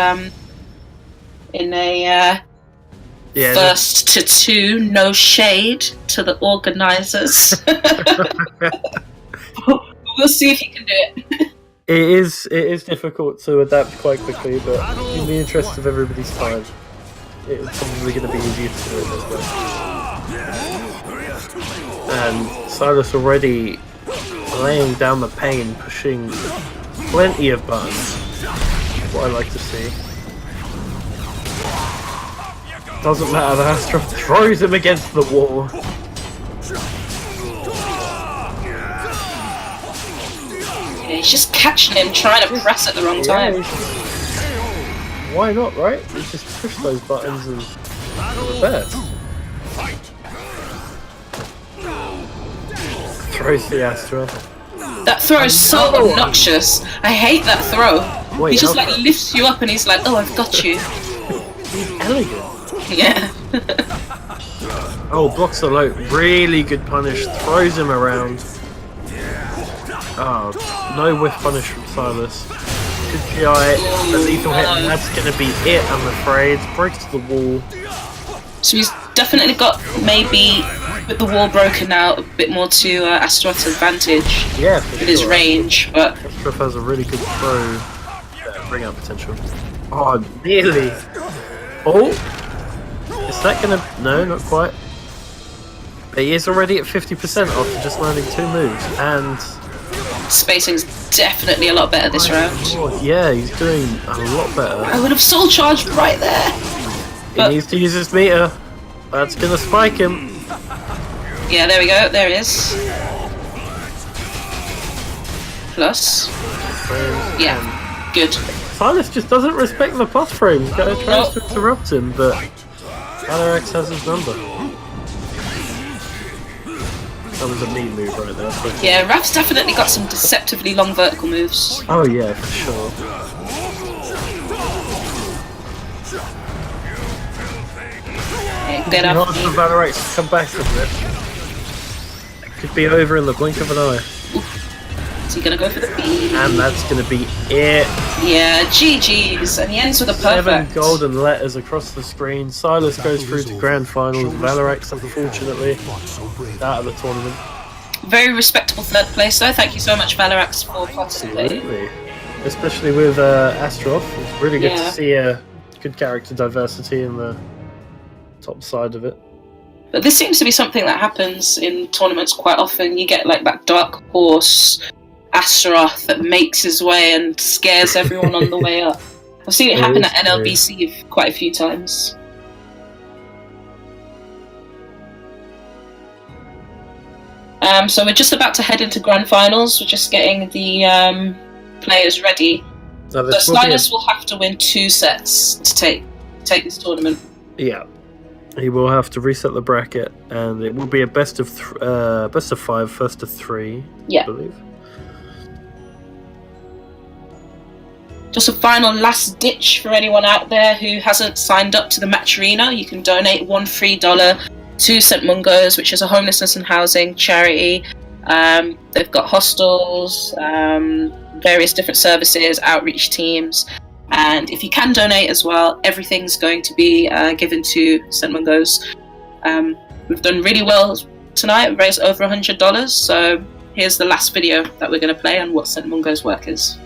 in a first to 2, no shade to the organisers. We'll see if he can do it. It is difficult to adapt quite quickly, but in the interest of everybody's time, it's probably going to be easier to do it this way. And Silas already laying down the pain, pushing plenty of buttons. What I like to see. Doesn't matter, the Astro throws him against the wall. Yeah, he's just catching him, trying to press at the wrong time. Why not, right? You just push those buttons and the best. Throws the Astro. That throw is so obnoxious. I hate that throw. Wait, he just like lifts you up and he's like, oh, I've got you. He's elegant. Yeah. Oh, blocks the low. Really good punish. Throws him around. Oh, no whiff punish from Silas. Good GI. A lethal hit. And that's going to be it, I'm afraid. Breaks to the wall. So he's definitely got, maybe, with the wall broken out, a bit more to Astaroth's advantage. Yeah, for with his range, but... Astaroth has a really good throw. Bring out potential. Oh, nearly. Oh! Is that gonna... No, not quite. But he is already at 50% after just landing 2 moves, and... Spacing's definitely a lot better this round. Oh, yeah, he's doing a lot better. I would have soul charged right there. He needs to use his meter. That's gonna spike him. Yeah, there we go. There it is. Plus. Yeah, good. Silas just doesn't respect the plus frames. He tries to interrupt him, but Valerax has his number. That was a neat move right there. But... yeah, Rav's definitely got some deceptively long vertical moves. oh yeah, for sure. Yeah, get Hard up. for Valerax to come back from it. It could be over in the blink of an eye. Is he gonna go for the B? And that's gonna be it. Yeah, GG's, and he ends with a 7 perfect. golden letters across the screen. Silas goes through to grand finals. Valerax, unfortunately, out of the tournament. Very respectable third place, though. Thank you so much, Valerax, for participating. Absolutely. Especially with Astaroth. It's really good to Yeah. see a good character diversity in the top side of it. But this seems to be something that happens in tournaments quite often. You get like that dark horse Astaroth that makes his way and scares everyone on the way up. I've seen it happen at NLBC quite a few times. So we're just about to head into grand finals. We're just getting the players ready. Now, So Silas will have to win 2 sets to take this tournament. yeah. He will have to reset the bracket, and it will be a best of 5, first of 3, Yeah. I believe. Just a final last ditch for anyone out there who hasn't signed up to the Match Arena. You can donate $1 free to St. Mungos, which is a homelessness and housing charity. They've got hostels, various different services, outreach teams. And if you can donate as well, everything's going to be given to St. Mungos. We've done really well tonight, raised over $100. So here's the last video that we're going to play on what St. Mungos' work is.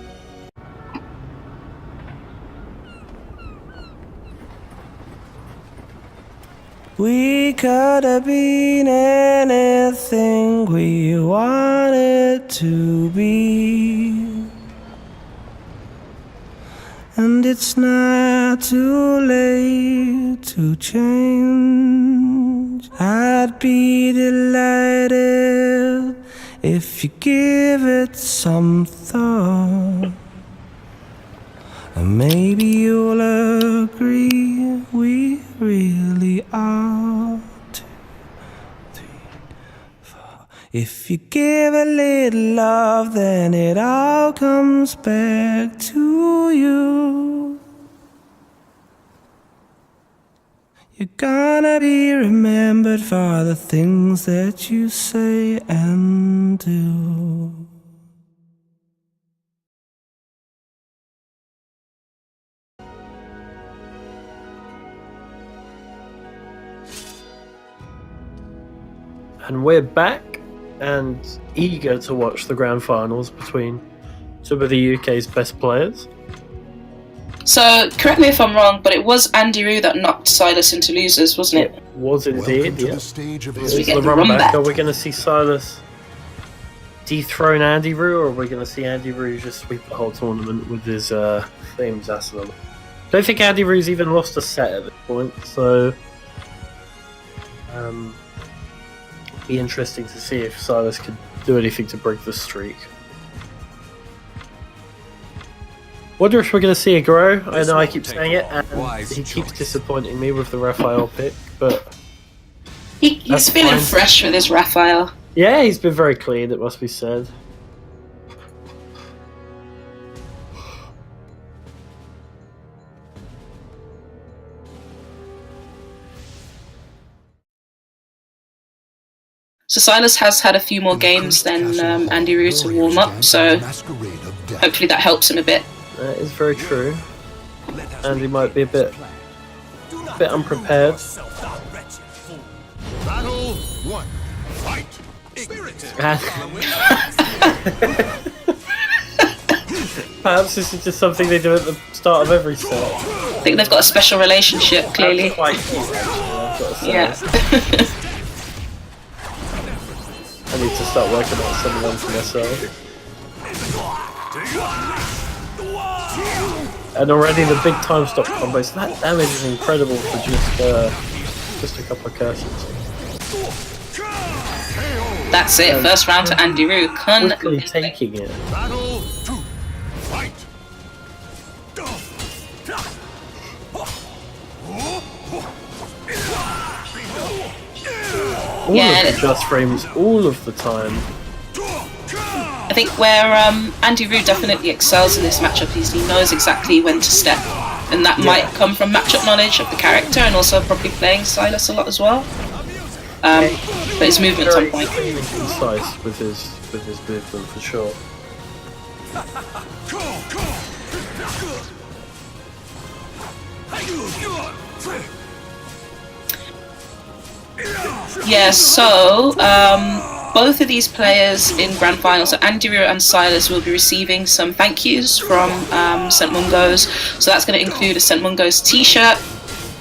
We could have been anything we wanted to be, and it's not too late to change. I'd be delighted if you give it some thought, and maybe you'll agree we really are. 2, 3, 4. If you give a little love, then it all comes back to you. You're gonna be remembered for the things that you say and do. And we're back and eager to watch the grand finals between some of the UK's best players. So, correct me if I'm wrong, but it was Andy Rue that knocked Silas into losers, wasn't it? Was indeed, Welcome to yeah. the stage of This we is get the the run run back. back. Are we going to see Silas dethrone Andy Rue, or are we going to see Andy Rue just sweep the whole tournament with his famous arsenal? I don't think Andy Rue's even lost a set at this point, so be interesting to see if Silas could do anything to break the streak. Wonder if we're going to see a grow. I know I keep saying it, and he keeps disappointing me with the Raphael pick, but He's That's feeling fine. fresh with his Raphael. yeah, he's been very clean, it must be said. So Silas has had a few more games than Andy Rue to warm up, so hopefully that helps him a bit. That is very true. Andy might be a bit unprepared. Battle 1. Fight. Spirit. Perhaps this is just something they do at the start of every set. I think they've got a special relationship, clearly. That's quite cute, actually, I've got to say. Yeah. I need to start working on some of them for myself. And already the big time stop combos. That damage is incredible for just a couple of curses. That's it. First round to Andy Roo. Quickly taking it. Battle 2. Fight. All of the just frames, all of the time. I think where Andy Roo definitely excels in this matchup is he knows exactly when to step, and that might come from matchup knowledge of the character and also probably playing Silas a lot as well. But his movement's on point. Very concise with his movement for sure. Yeah, so both of these players in Grand Finals, so Andy Roo and Silas, will be receiving some thank yous from St. Mungo's. So that's going to include a St. Mungo's t-shirt,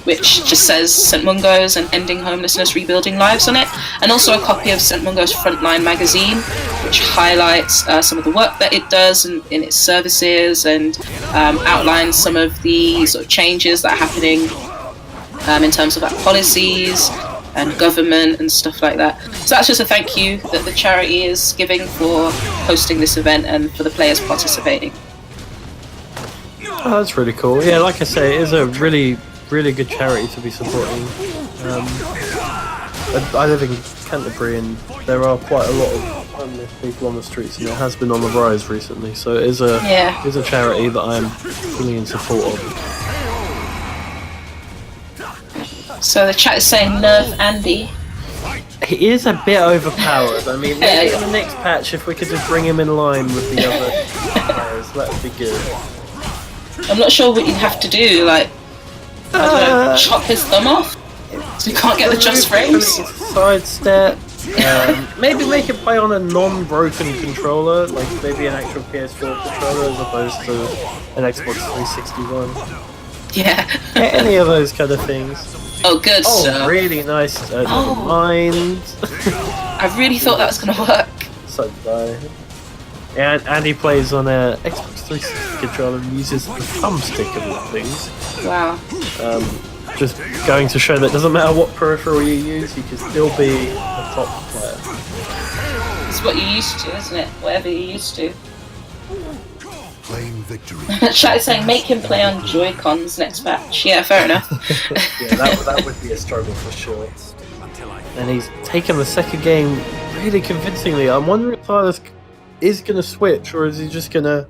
which just says St. Mungo's and Ending Homelessness, Rebuilding Lives on it, and also a copy of St. Mungo's Frontline magazine, which highlights some of the work that it does in its services and outlines some of the sort of changes that are happening in terms of like policies and government and stuff like that. So that's just a thank you that the charity is giving for hosting this event and for the players participating. Oh, that's really cool. Yeah, like I say, it is a really good charity to be supporting. I live in Canterbury and there are quite a lot of homeless people on the streets, and it has been on the rise recently, so it is a charity that I'm fully in support of. So the chat is saying nerf Andy. He is a bit overpowered. I mean, maybe in the next patch, if we could just bring him in line with the other players, that would be good. I'm not sure what you'd have to do, like, I don't know, chop his thumb off? So you can't get the just frames? Sidestep. Maybe make it play on a non-broken controller, like maybe an actual PS4 controller as opposed to an Xbox 361. Yeah. Any of those kind of things. Oh, good. Oh, really nice mind. I really thought that was going to work. So did I. And Andy plays on a Xbox 360 controller and uses the thumbstick of all things. Wow. Just going to show that it doesn't matter what peripheral you use, you can still be a top player. It's what you're used to, isn't it? Whatever you're used to. Claim victory. Chat is saying make him play on Joy-Cons next match. Yeah, fair enough. Yeah, that would be a struggle for sure. And he's taken the second game really convincingly. I'm wondering if Silas is going to switch, or is he just going to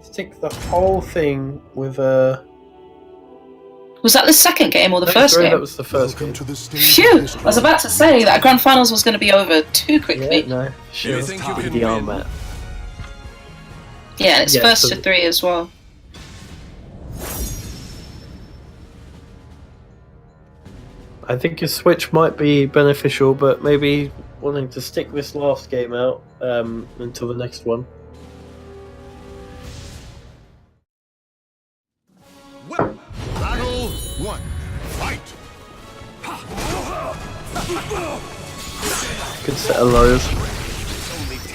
stick the whole thing with a... Was that the second game or the first game? That was the first game. Phew! I was about to say that Grand Finals was going to be over too quickly. Yeah, no, sure. The arm mat. Yeah, it's first to 3 as well. I think a switch might be beneficial, but maybe wanting to stick this last game out until the next one. Battle 1. Fight. Good set of lows.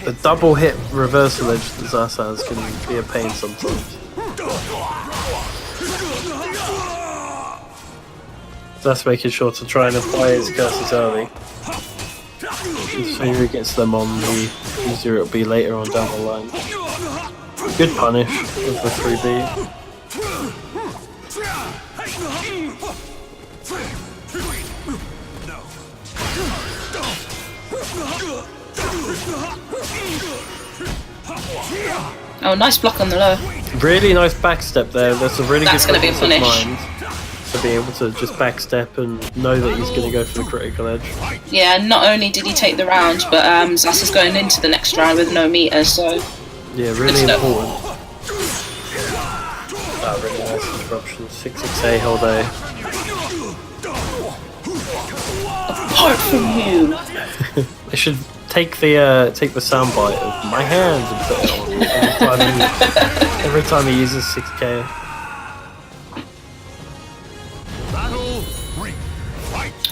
The double hit reversal edge that Zas has can be a pain sometimes. Zas making sure to try and apply his curses early. The sooner he gets them on, the easier it'll be later on down the line. Good punish with the 3B. Oh, nice block on the low. Really nice backstep there. That's a really That's good going to be a punish. mind to be able to just backstep and know that he's going to go for the critical edge. Yeah, not only did he take the round, but Zas is going into the next round with no meter, so... Yeah, really important. Oh, really nice interruption. 6XA whole day. Apart from you! They should take the soundbite of my hands and put it on every time he uses 6K.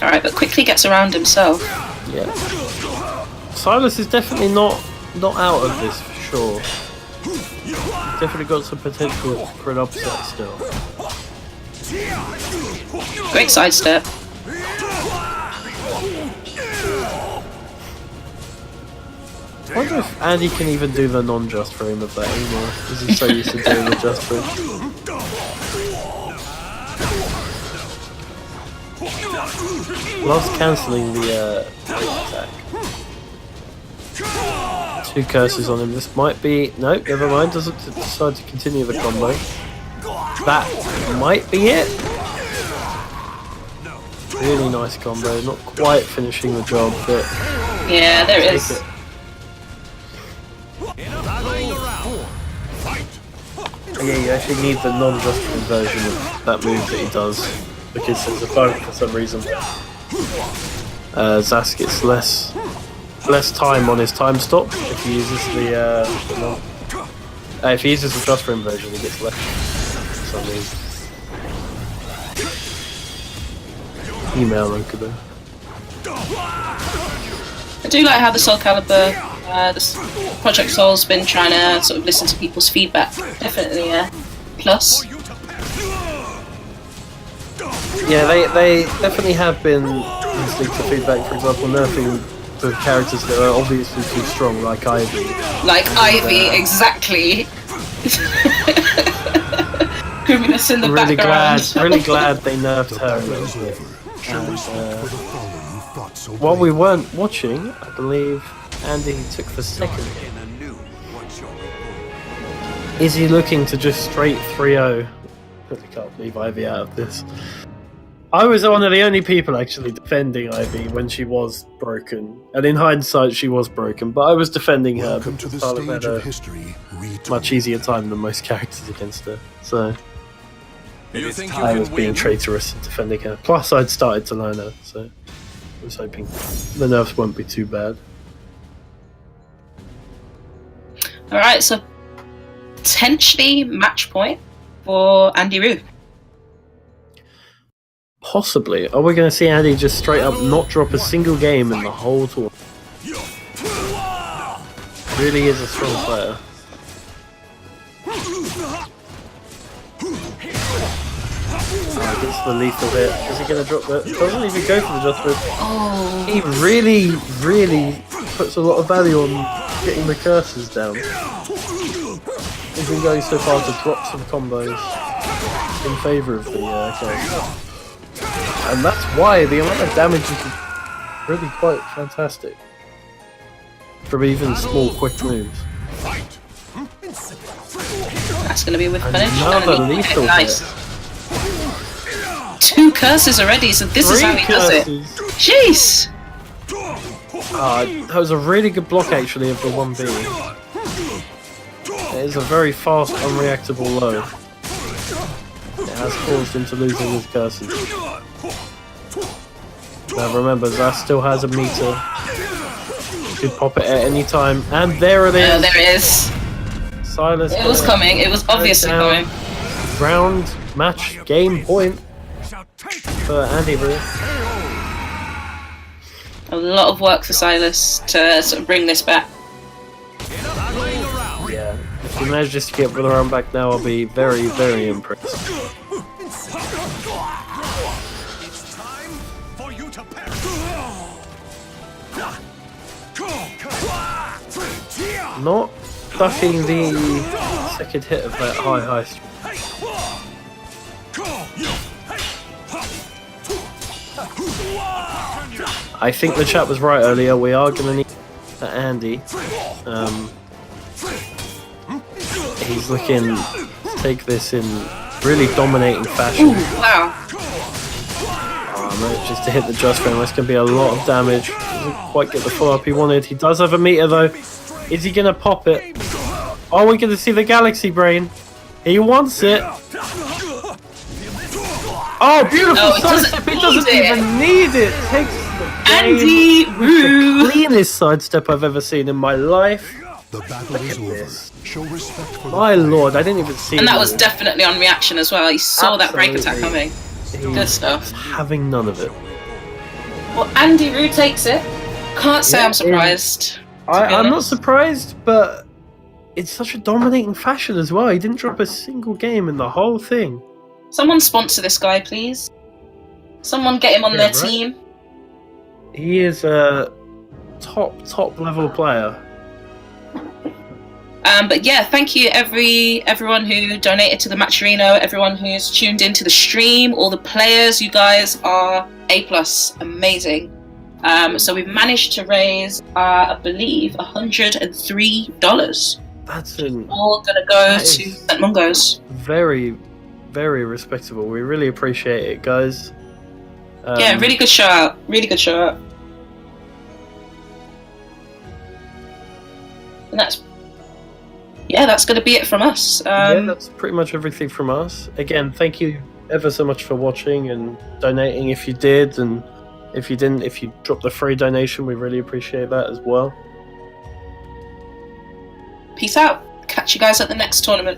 Alright, but quickly gets around himself. Yeah. Silas is definitely not out of this for sure. definitely got some potential for an upset still. Great sidestep. I wonder if Andy can even do the non-just frame of that anymore, because he's so used to doing the just frame. Loves cancelling the attack. 2 curses on him. This might be... No, never mind. Doesn't decide to continue the combo. That might be it. Really nice combo. Not quite finishing the job, but... Yeah, there it is. Yeah, you actually need the non-just version of that move that he does, because there's a bug for some reason. Zas gets less time on his time stop if he uses if he uses the just frame version, he gets less for some reason. Email Uncle. I do like how the SoulCalibur, this Project Soul's been trying to sort of listen to people's feedback. Definitely a plus. Yeah, they definitely have been listening to feedback. For example, nerfing the characters that are obviously too strong, like Ivy. Like Ivy, exactly. Criminous in the background. Really glad they nerfed her a little bit. And, while we weren't watching, I believe Andy took the second game. Is he looking to just straight 3-0? I can't leave Ivy out of this. I was one of the only people actually defending Ivy when she was broken, and in hindsight she was broken, but I was defending her because Tyler had a much easier time than most characters against her, so I was being traitorous and defending her. Plus I'd started to learn her, so I was hoping the nerfs won't be too bad. Alright, so potentially match point for Andy Rue. Possibly. Are we going to see Andy just straight up not drop a single game in the whole tour? Really is a strong player. Gets the lethal hit. Is he going to drop that? Doesn't even go for the just hit. Oh. He really puts a lot of value on getting the curses down. He's been going so far to drop some combos in favour of the curses. And that's why the amount of damage is really quite fantastic. From even small quick moves. That's going to be with punish. Another lethal nice. hit. 2 curses already, so this is how he does it. Jeez! That was a really good block actually of the 1B. It is a very fast, unreactable low. It has caused him to lose all his curses. Now remember, Zas still has a meter. You could pop it at any time, and there it is! There it is! Silas. It was coming, it was obviously coming. Round, match, game point for Andy Rue. A lot of work for Silas to sort of bring this back. Yeah, if he manages to get the round back now, I'll be very, very impressed. Not ducking the second hit of that high strike. I think the chat was right earlier. We are going to need Andy. He's looking to take this in really dominating fashion. Ooh, wow. Just to hit the just frame. That's going to be a lot of damage. Doesn't quite get the follow-up he wanted. He does have a meter though. Is he going to pop it? Oh, we're going to see the Galaxy Brain. He wants it. Oh, beautiful sidestep. He doesn't even need it. Takes the Andy Rue. The cleanest sidestep I've ever seen in my life. The battle is over. Show respect for My lord, I didn't even see it. And that was definitely on reaction as well. He saw that break attack coming. Good stuff. Having none of it. Well, Andy Rue takes it. Can't say I'm surprised. I'm not surprised, but in such a dominating fashion as well. He didn't drop a single game in the whole thing. Someone sponsor this guy, please. Someone get him on their team. He is a top level player. But yeah, thank you everyone who donated to the Matcherino, everyone who's tuned into the stream, all the players. You guys are A+, amazing. So we've managed to raise, I believe, $103. That's all gonna go to St. Mungos. Very, very respectable. We really appreciate it, guys. Yeah, really good show out. Really good show out. And that's going to be it from us. Yeah, that's pretty much everything from us. Again, thank you ever so much for watching and donating if you did, and if you didn't, if you dropped a free donation, we really appreciate that as well. Peace out. Catch you guys at the next tournament.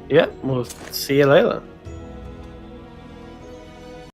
Yeah, we'll see you later.